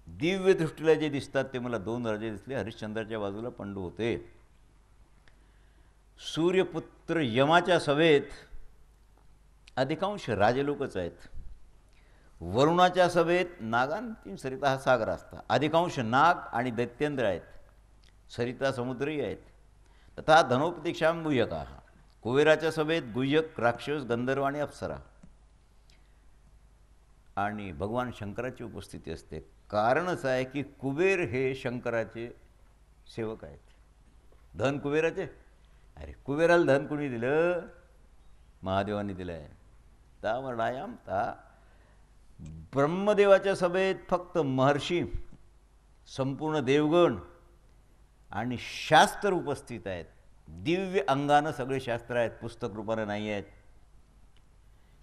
दिव्य दृष्टीला जे दिसतात ते मला 2 राजे दिसले. हरिश्चंद्राच्या बाजूला पंडू होते. सूर्यपुत्र यमाच्या सभेत अधिकांश राजे लोकच आहेत. वरुणाच्या सभेत नागांची सरिता हा सागर असता. अधिकांश नाग आणि दैत्येंद्र आहेत. सरिता समुद्रही आहेत. तथा धनोपदेशां गुह्यका. कुबेराच्या सभेत गुह्यक, राक्षस, गंधर्व आणि अप्सरा. आणि भगवान शंकराची उपस्थिती असते. कारणच आहे की कुबेर हे शंकराचे सेवक आहेत. धन कुबेराचे. अरे कुबेराला धन कुणी दिलं? महादेवांनी दिलं आहे. ता वर्णायाम ता. ब्रह्मदेवाच्या सभेत फक्त महर्षी, संपूर्ण देवगण आणि शास्त्र उपस्थित आहेत. दिव्य अंगानं सगळे शास्त्र आहेत, पुस्तक रूपानं नाही आहेत.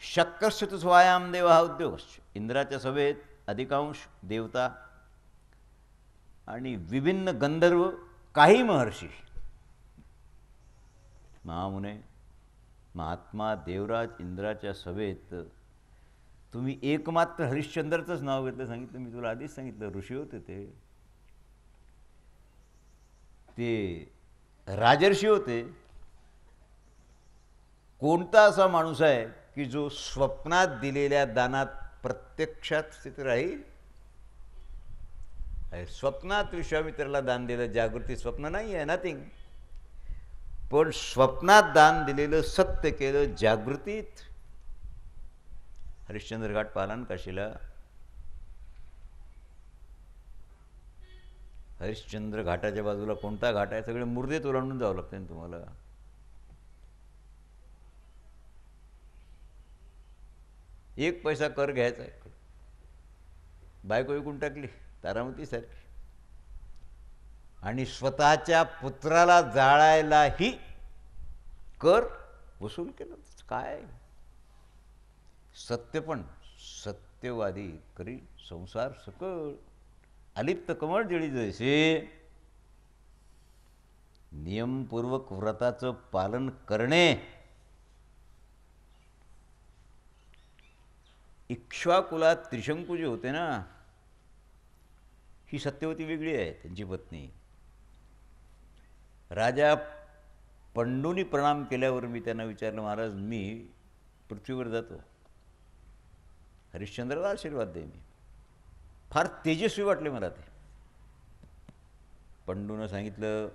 शक्कस्य तु स्वायाम देव हा उद्योगश्च. इंद्राच्या सभेत अधिकांश देवता आणि विभिन्न गंधर्व, काही महर्षी. महामुने, महात्मा, देवराज इंद्राच्या सभेत तुम्ही एकमात्र हरिश्चंद्राचंच नाव घेतलं. सांगितलं मी तुला आधीच सांगितलं, ऋषी होते ते राजर्षी होते. कोणता असा माणूस आहे की जो स्वप्नात दिलेल्या दानात प्रत्यक्षात स्थित राहील? स्वप्नात विश्वामित्राला दान दिलं, जागृती स्वप्न नाही आहे, नथिंग. पण स्वप्नात दान दिलेलं सत्य केलं जागृतीत. हरिश्चंद्र घाट पाहिला ना काशीला? हरिश्चंद्र घाटाच्या बाजूला कोणता घाट आहे? सगळे मुर्दे ओलांडून जावं लागते ना तुम्हाला. एक पैसा कर घ्यायचा आहे. बायको विकून टाकली तारामतीसारखी, आणि स्वतःच्या पुत्राला जाळायलाही कर वसूल केलं. काय सत्य, पण सत्यवादी करी संसार सकळ. अलिप्त कमळ जळी जैसे. नियमपूर्वक व्रताचं पालन करणे. इक्ष्वाकुलात त्रिशंकू जे होते ना, ही सत्यवती वेगळी आहे, त्यांची पत्नी. राजा पंडूनी प्रणाम केल्यावर मी त्यांना विचारलं, महाराज मी पृथ्वीवर जातो, हरिश्चंद्राला आशीर्वाद दे. मी फार तेजस्वी वाटले मला ते. पंडूनं सांगितलं,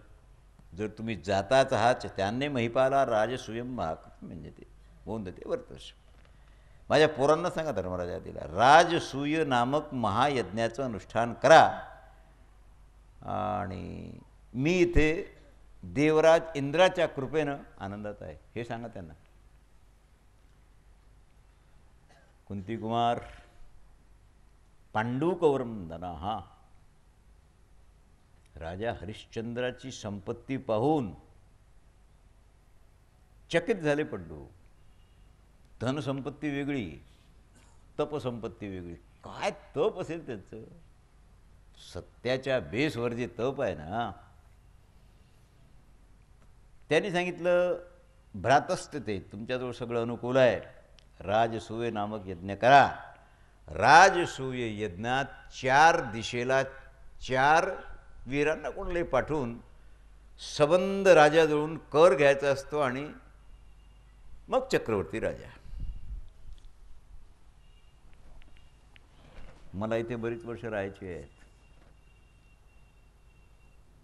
जर तुम्ही जाताच आहात त्याने महिपाला राजसूयम महाक, म्हणजे ते होऊन ते वर्तस. माझ्या पोरांना सांगा धर्मराजा दिला, राजसूय नामक महायज्ञाचं अनुष्ठान करा. आणि मी इथे देवराज इंद्राच्या कृपेनं आनंदात आहे, हे सांगा त्यांना. कुंती कुमार पांडुकवरंदना. हा राजा हरिश्चंद्राची संपत्ती पाहून चकित झाले पंडू. धनसंपत्ती वेगळी, तपसंपत्ती वेगळी. काय तप असेल त्यांचं? सत्याच्या बेसवर जे तप आहे ना. त्यांनी सांगितलं, भ्रातस्थ ते तुमच्याजवळ सगळं अनुकूल आहे, राजसूय नामक यज्ञ करा. राजसूय यज्ञात 4 दिशेला 4 वीरांना कोणले पाठवून सबंध राजाजवळून कर घ्यायचा असतो, आणि मग चक्रवर्ती राजा. मला इथे बरीच वर्ष राहायची आहेत.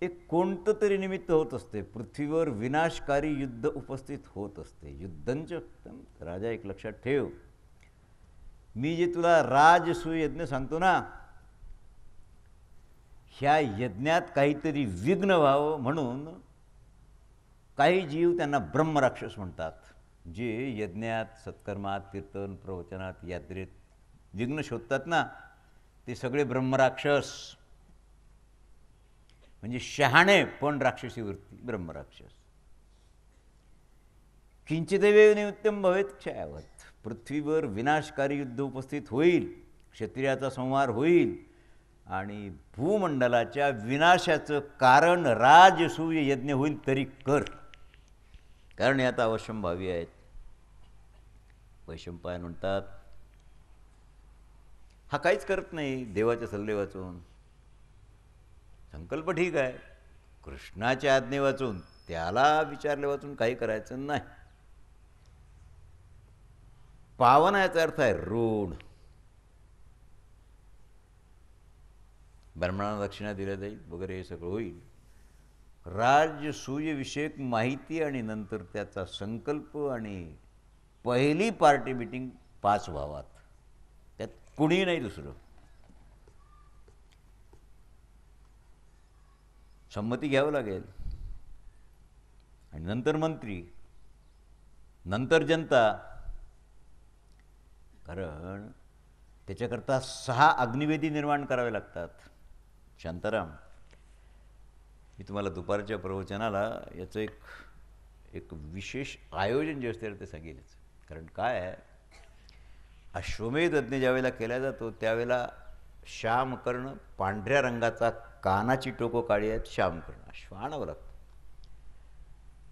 एक कोणतं तरी निमित्त होत असते, पृथ्वीवर विनाशकारी युद्ध उपस्थित होत असते. युद्धंच राजा, एक लक्षात ठेव, मी जे तुला राजसूय यज्ञ सांगतो ना, ह्या यज्ञात काहीतरी विघ्न व्हावं म्हणून काही जीव त्यांना ब्रह्मराक्षस म्हणतात, जे यज्ञात, सत्कर्मात, कीर्तन, प्रवचनात, यात्रेत विघ्न शोधतात ना, ते सगळे ब्रह्मराक्षस. म्हणजे शहाणे पण राक्षसी वृत्ती, ब्रह्मराक्षस. किंचिदेव निमित्तम भवेत क्षयावत. पृथ्वीवर विनाशकारी युद्ध उपस्थित होईल, क्षत्रियाचा संहार होईल आणि भूमंडलाच्या विनाशाचं कारण राजसूय यज्ञ होईल तरी कर, कारण हे आता अवश्यंभावी आहेत. वैशंपायन म्हणतात, हा काहीच करत नाही देवाचे सल्ले वाचून. संकल्प ठीक आहे, कृष्णाची आज्ञे वाचून, त्याला विचारले वाचून काही करायचं नाही. पावन याचा अर्थ आहे ऋण. ब्राह्मणांना दक्षिणा दिल्या जाईल वगैरे, हे सगळं होईल. राजसूय विषयक माहिती आणि नंतर त्याचा संकल्प आणि पहिली पार्टी मीटिंग 5 भावात, त्यात कुणी नाही दुसरं. संमती घ्यावं लागेल आणि नंतर मंत्री, नंतर जनता. कारण त्याच्याकरता 6 अग्निवेदी निर्माण करावे लागतात. शांताराम, मी तुम्हाला दुपारच्या प्रवचनाला याचं एक विशेष आयोजन जे असते ते सांगेलच. कारण काय आहे, अश्वमेध यज्ञ ज्यावेळेला केला जातो त्यावेळेला श्यामकर्ण, पांढऱ्या रंगाचा, कानाची टोकं काळी आहेत, श्यामकर्ण अश्व आणावं लागतं.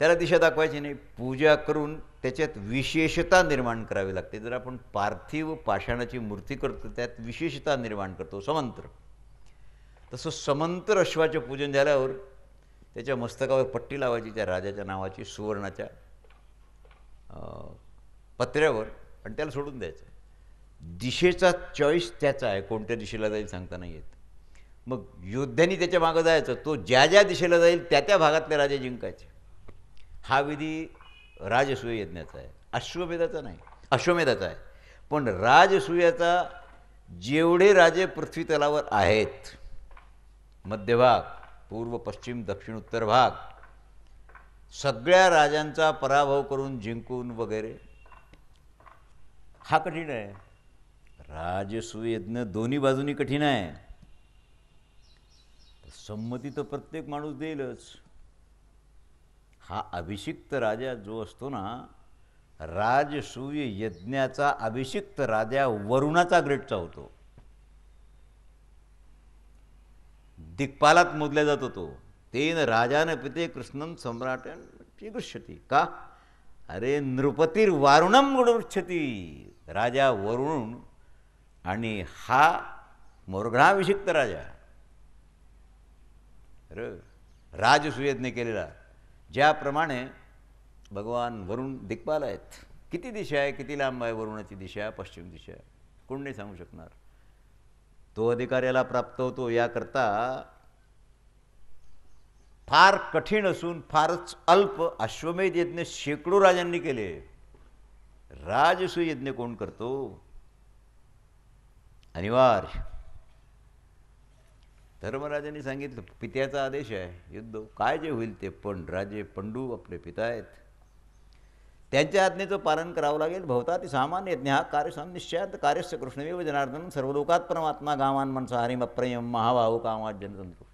त्याला दिशा दाखवायची नाही, पूजा करून त्याच्यात विशेषता निर्माण करावी लागते. जर आपण पार्थिव पाषाणाची मूर्ती करतो त्यात विशेषता निर्माण करतो, समंत्र. तसं समंत्र अश्वाचे पूजन झाल्यावर त्याच्या मस्तकावर पट्टी लावायची त्या राजाच्या नावाची, सुवर्णाच्या पत्र्यावर, आणि त्याला सोडून द्यायचं. दिशेचा चॉईस त्याचा आहे, कोणत्या दिशेला जाईल सांगता नाही येत. मग योद्ध्यांनी त्याच्या मागं जायचं, तो ज्या ज्या दिशेला जाईल त्या त्या भागातले राजे जिंकायचे. हा विधी राजसूय यज्ञाचा आहे, अश्वमेधाचा नाही. अश्वमेधाचा आहे, पण राजसूयाचा जेवढे राजे पृथ्वी तलावर आहेत, मध्यभाग, पूर्व, पश्चिम, दक्षिण, उत्तर भाग, सगळ्या राजांचा पराभव करून जिंकून वगैरे, हा कठीण आहे. राजसूय यज्ञ दोन्ही बाजूनी कठीण आहे. संमती तर प्रत्येक माणूस देईलच. हा अभिषिक्त राजा जो असतो ना, राजसूय यज्ञाचा अभिषिक्त राजा वरुणाचा ग्रेडचा होतो. दिक्पालात मोजला जातो तो. तेन राजान पिते कृष्णन सम्राटन चिगृष्यती. का? अरे नृपतिर्वारुणम गुणवृच्छती. राजा वरुण आणि हा मोरगणाभिषिक्त राजा, राजसूयज्ञ केलेला. ज्याप्रमाणे भगवान वरुण दिक्पाल आहेत. किती दिशा आहे, किती लांब आहे वरुणाची दिशा, पश्चिम दिशा, कोण नाही सांगू शकणार. तो अधिकार याला प्राप्त होतो याकरता फार कठीण असून फारच अल्प अश्वमेध यज्ञ शेकडो राजांनी केले. राजसूय यज्ञ कोण करतो? अनिवार्य. धर्मराजांनी सांगितलं, पित्याचा आदेश आहे, युद्ध काय जे होईल ते. पण राजे पंडू आपले पिता आहेत, त्यांच्या आज्ञेचं पालन करावं लागेल. भवताति सामान्य यज्ञ हा कार्यसंनिश्चयात कार्यस्य कृष्णमेव जनार्दन सर्वलोकात परमात्मा गावान मनसा हरिम अप्रयम महाबाहू कामात जनतंत्र.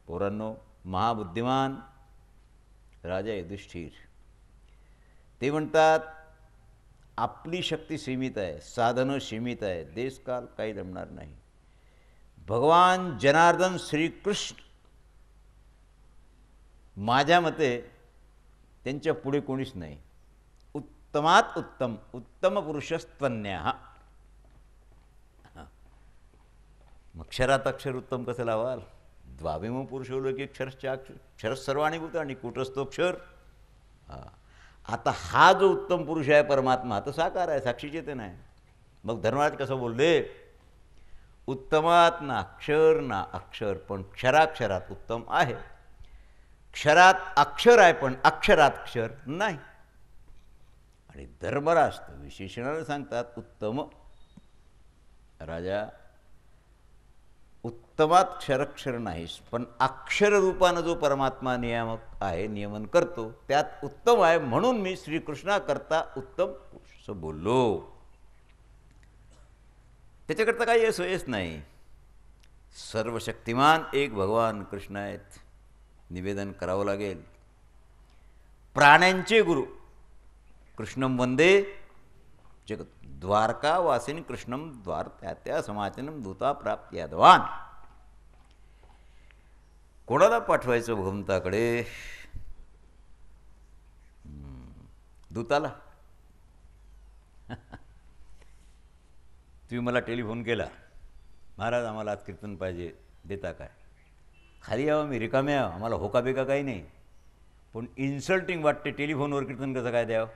पोरांनो, महाबुद्धिमान राजा युधिष्ठिर, ते म्हणतात आपली शक्ती सीमित आहे, साधनं सीमित आहे, देशकाल काही जमणार नाही. भगवान जनार्दन श्रीकृष्ण माझ्या मते त्यांच्या पुढे कोणीच नाही. उत्तमात उत्तम, उत्तम पुरुषस्त्वन्यः. अक्षरात अक्षर उत्तम कसं लावाल? द्वाविम पुरुषोलोकी क्षरश्चाक्षर, क्षरच सर्वाणी भूत आणि कुटस्थोक्षर. आता हा जो उत्तम पुरुष आहे परमात्मा, तो साकार आहे, साक्षी चेतन आहे. मग धर्मराज कसं बोलले, उत्तमात ना अक्षर ना अक्षर, पण क्षराक्षरात उत्तम आहे. क्षरात अक्षर आहे पण अक्षरात क्षर नाही. आणि धर्मराज विशेषणाने सांगतात, उत्तम राजा, उत्तमात क्षरक्षर नाहीस, पण अक्षर रूपानं जो परमात्मा नियामक आहे, नियमन करतो, त्यात उत्तम आहे, म्हणून मी श्रीकृष्णाकरता उत्तम असं बोललो. त्याच्याकरता काही असं येच नाही. सर्वशक्तिमान एक भगवान कृष्ण आहेत, निवेदन करावं लागेल. प्राण्यांचे गुरु कृष्णम वंदे जगत, द्वारकावासिनी कृष्णम द्वार त्या समाचनम दूता प्राप्त यादवान. कोणाला पाठवायचं भगवंताकडे? दूताला. तुम्ही मला टेलिफोन केला, महाराज आम्हाला आज कीर्तन पाहिजे, देता काय? खाली यावं, मी रिकामे यावं, आम्हाला होका बेका काही नाही, पण इन्सल्टिंग वाटते टेलिफोनवर कीर्तन कसं काय द्यावं?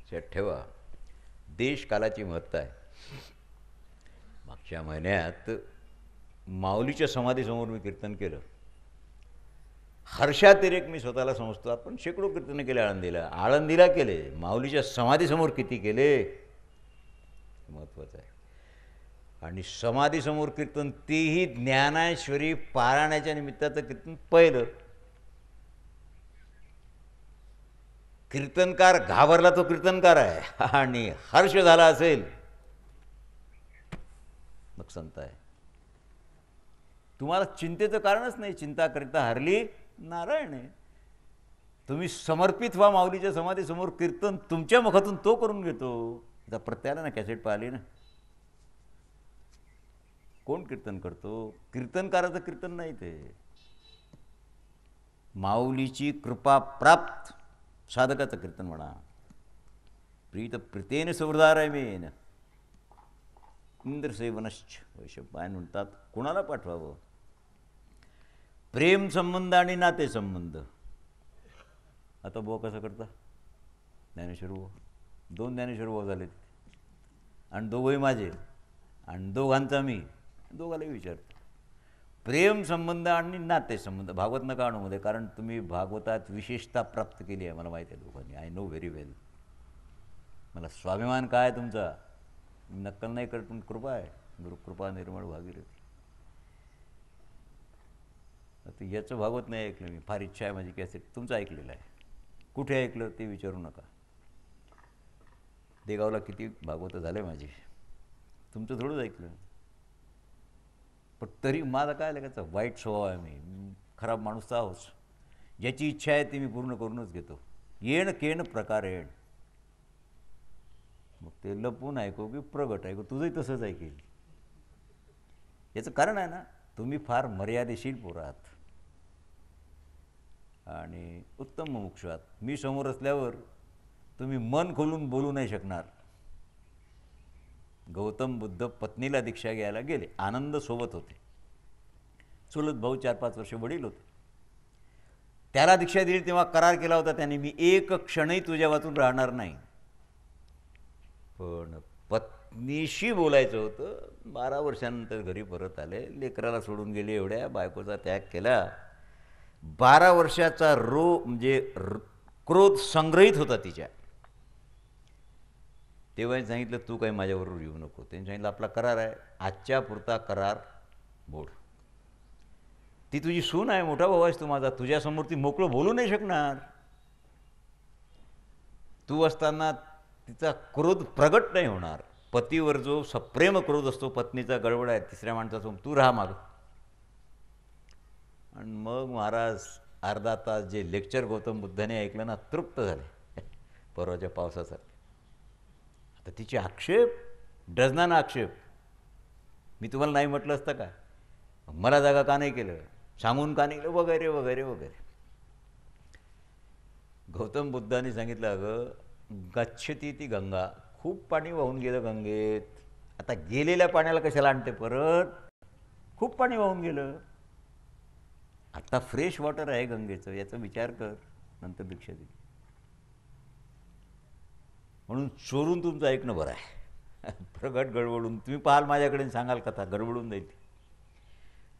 लक्षात ठेवा, देश कालाची महत्ता आहे. मागच्या महिन्यात माऊलीच्या समाधीसमोर मी कीर्तन केलं. हर्षातिरेक मी स्वतःला समजतो. आपण शेकडो कीर्तन केले आळंदीला केले, माऊलीच्या समाधीसमोर किती केले, महत्त्वाचं आहे. आणि समाधीसमोर कीर्तन, तेही ज्ञानेश्वरी पारायणाच्या निमित्ताचं कीर्तन पहिलं. कीर्तनकार घाबरला तो कीर्तनकार आहे, आणि हर्ष झाला असेल मग संत आहे. तुम्हाला चिंतेचं कारणच नाही, चिंता करिता हरली नारायण आहे. तुम्ही समर्पित व्हा माऊलीच्या समाधीसमोर, कीर्तन तुमच्या मुखातून तो करून घेतो. आता प्रत्येकाला ना कॅसेट पाहिली ना, कोण कीर्तन करतो? कीर्तनकाराचं कीर्तन नाही ते, माऊलीची कृपा प्राप्त साधकाचं कीर्तन म्हणा. प्रीत प्रीतेन सुहृदारमेन इंद्रसेवनश्च वैशंपायन म्हणतात. कोणाला पाठवावं? प्रेम संबंध आणि नाते संबंध. आता भाऊ कसं करता? ज्ञानेश्वर भाऊ, 2 ज्ञानेश्वर भाऊ झाले, आणि दोघंही माझे, आणि दोघांचा मी, दोघांनाही विचारतो. प्रेम संबंध आणि नाते संबंध भागवत नका आणूमध्ये, कारण तुम्ही भागवतात विशेषता प्राप्त केली आहे, मला माहिती आहे दोघांनी. आय नो व्हेरी वेल. मला स्वाभिमान काय तुमचा, नक्कल नाही करत, पण कृपा आहे. गुरुकृपा निर्मळ भागीरथी. आता याचं भागवत नाही ऐकलं मी, फार इच्छा आहे माझी कॅसेट. तुमचं ऐकलेलं आहे, कुठे ऐकलं ते विचारू नका. देगावला किती भागवतं झाले माझे, तुमचं थोडंच ऐकलं. पण तरी माझा काय लागायचा, वाईट स्वभाव आहे, मी खराब माणूस तर आहोच. ज्याची इच्छा आहे ती मी पूर्ण करूनच घेतो. येण केण प्रकार येण, मग ते लपून ऐकू की प्रगट ऐकू, तुझंही तसंच ऐकेल. याचं कारण आहे ना, तुम्ही फार मर्यादेशील पोरं आहात आणि उत्तम मुमुक्षु आहात. मी समोर असल्यावर तुम्ही मन खोलून बोलू नाही शकणार. गौतम बुद्ध पत्नीला दीक्षा घ्यायला गेले, आनंद सोबत होते, चुलत भाऊ 4-5 वर्ष वडील होते. त्याला दीक्षा दिली तेव्हा करार केला होता त्याने, मी एक क्षणही तुझ्या वाचून राहणार नाही. पण पत्नीशी बोलायचं होतं. 12 वर्षांनंतर घरी परत आले, लेकराला सोडून गेले, एवढ्या बायकोचा त्याग केला. 12 वर्षाचा म्हणजे क्रोध संग्रहित होता तिच्या. तेव्हा सांगितलं तू काही माझ्याबरोबर येऊ नको. त्यांनी सांगितलं आपला करार आहे, आजच्या पुरता करार मोड. ती तुझी सून आहे, मोठा भाऊ आहेस तू माझा, तुझ्यासमोर ती मोकळं बोलू नाही शकणार. तू असताना तिचा क्रोध प्रगट नाही होणार. पतीवर जो सप्रेम क्रोध असतो, पत्नीचा गडबड आहे, तिसऱ्या माणसासमोर तू राहा माग. आणि मग महाराज अर्धा तास जे लेक्चर गौतम बुद्धाने ऐकलं ना, तृप्त झाले परवाच्या पावसासारखे. आता तिचे आक्षेप, डझनानं आक्षेप. मी तुम्हाला नाही म्हटलं असतं का, मला जागा का नाही केलं, सांगून का नाही केलं, वगैरे वगैरे वगैरे. गौतम बुद्धाने सांगितलं, अगं गच्छती ती गंगा, खूप पाणी वाहून गेलं गंगेत, आता गेलेल्या पाण्याला कशाला आणते परत, खूप पाणी वाहून गेलं, आता फ्रेश वॉटर आहे गंगेचं, याचा विचार कर, नंतर दीक्षा दिली. म्हणून चोरून तुमचं ऐकणं बरं आहे. प्रगट गडबडून तुम्ही पाहाल माझ्याकडे आणि सांगाल कथा गडबडून जाईल.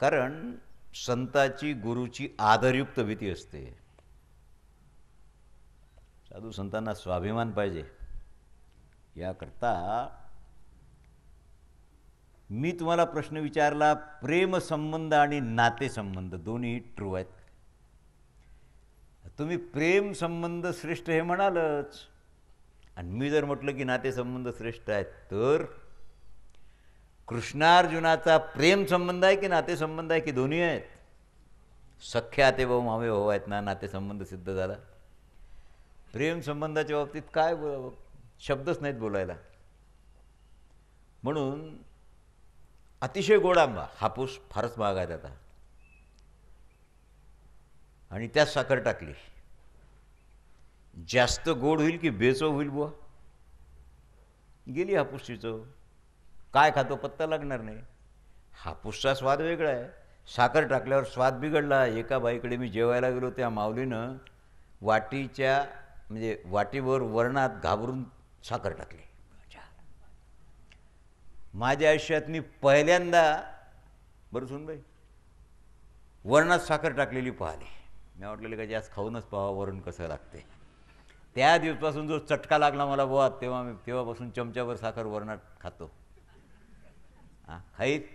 कारण संताची गुरुची आदरयुक्त भीती असते. साधू संतांना स्वाभिमान पाहिजे. याकरता मी तुम्हाला प्रश्न विचारला, प्रेमसंबंध आणि नातेसंबंध दोन्ही ट्रू आहेत. तुम्ही प्रेम संबंध श्रेष्ठ हे म्हणालच, आणि मी जर म्हटलं की नातेसंबंध श्रेष्ठ आहेत, तर कृष्णार्जुनाचा प्रेम संबंध आहे की नातेसंबंध आहे की दोन्ही आहेत? सख्खे आते भाऊ मामे भाऊ आहेत ना, नातेसंबंध सिद्ध झाला. प्रेम संबंधाच्या बाबतीत काय बोलावं, शब्दच नाहीत बोलायला. म्हणून अतिशय गोड आंबा, हापूस फारच महाग आहे आता, आणि त्यात साखर टाकली, जास्त गोड होईल की बेचव होईल बुवा? गेली हापूसची चव. काय खातो पत्ता लागणार नाही. हापूसचा स्वाद वेगळा आहे, साखर टाकल्यावर स्वाद बिघडला. एका बाईकडे मी जेवायला गेलो, त्या माऊलीनं वाटीच्या म्हणजे वाटीवर वरणात घाबरून साखर टाकली. माझ्या आयुष्यात मी पहिल्यांदा, बरं सुनबाई, वरणात साखर टाकलेली पाहिली. मी वाटलेलं का जास्त खाऊनच पाहा वरण कसं लागते. त्या दिवसापासून जो चटका लागला मला बुवा, तेव्हापासून चमच्यावर साखर वरणात खातो. खाईत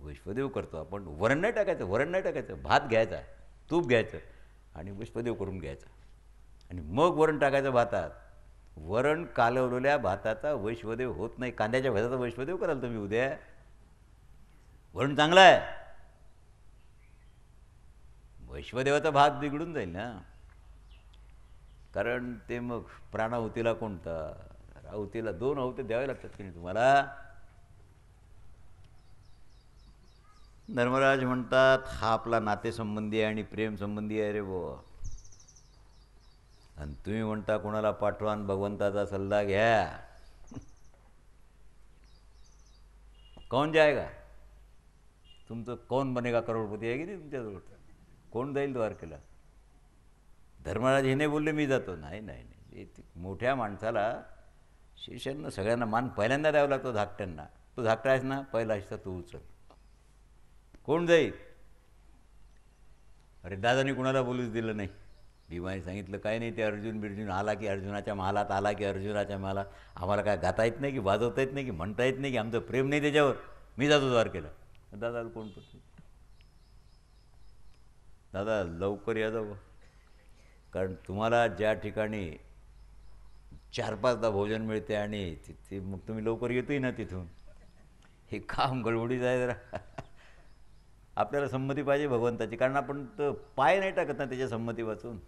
वैश्वदेव करतो आपण. वरण नाही टाकायचं, वरण नाही टाकायचं, भात घ्यायचा, तूप घ्यायचं आणि वैश्वदेव करून घ्यायचं, आणि मग वरण टाकायचं भातात. वरण कालवलेल्या भाताचा वैश्वदेव होत नाही. कांद्याच्या भाताचा वैश्वदेव कराल तुम्ही उद्या. वरण चांगलं आहे, वैश्वदेवाचा भात बिघडून जाईल ना. कारण ते मग प्राणाहुतीला कोणता, आहुतीला 2 आहुती द्यावे लागतात की नाही तुम्हाला. धर्मराज म्हणतात हा आपला नातेसंबंधी आहे आणि प्रेमसंबंधी आहे रे बुवा, आणि तुम्ही म्हणता कोणाला पाठवा आणि भगवंताचा सल्ला घ्या. कौन जाएगा, तुमचं कौन बनेगा करोडपती आहे की नाही तुमच्याजवळ? कोण जाईल द्वारकेला? धर्मराज हे नाही बोलले मी जातो, नाही नाही नाही. मोठ्या माणसाला शिष्यांना सगळ्यांना मान पहिल्यांदा द्यावा लागतो. धाकट्यांना, तू धाकटा आहेस ना, पहिला हिस्सा तू उचल. कोण जाईल? अरे दादानी कुणाला बोलूच दिलं नाही. भीमाने सांगितलं काय नाही, ते अर्जुन आला की अर्जुनाच्या महालात, आला की अर्जुनाच्या महालात. आम्हाला काय गाता येत नाही की वाजवता येत नाही की म्हणता येत नाही की आमचं प्रेम नाही त्याच्यावर, मी जातो द्वारकेला. दादा कोण पडतो? दादा लवकर या जावं, कारण तुम्हाला ज्या ठिकाणी 4-5दा भोजन मिळते आणि तिथे मग तुम्ही लवकर येतोही ना तिथून. हे काम गडबडीत आहे जरा. आपल्याला संमती पाहिजे भगवंताची, कारण आपण तर पाय नाही टाकत ना त्याच्या संमती वाचून.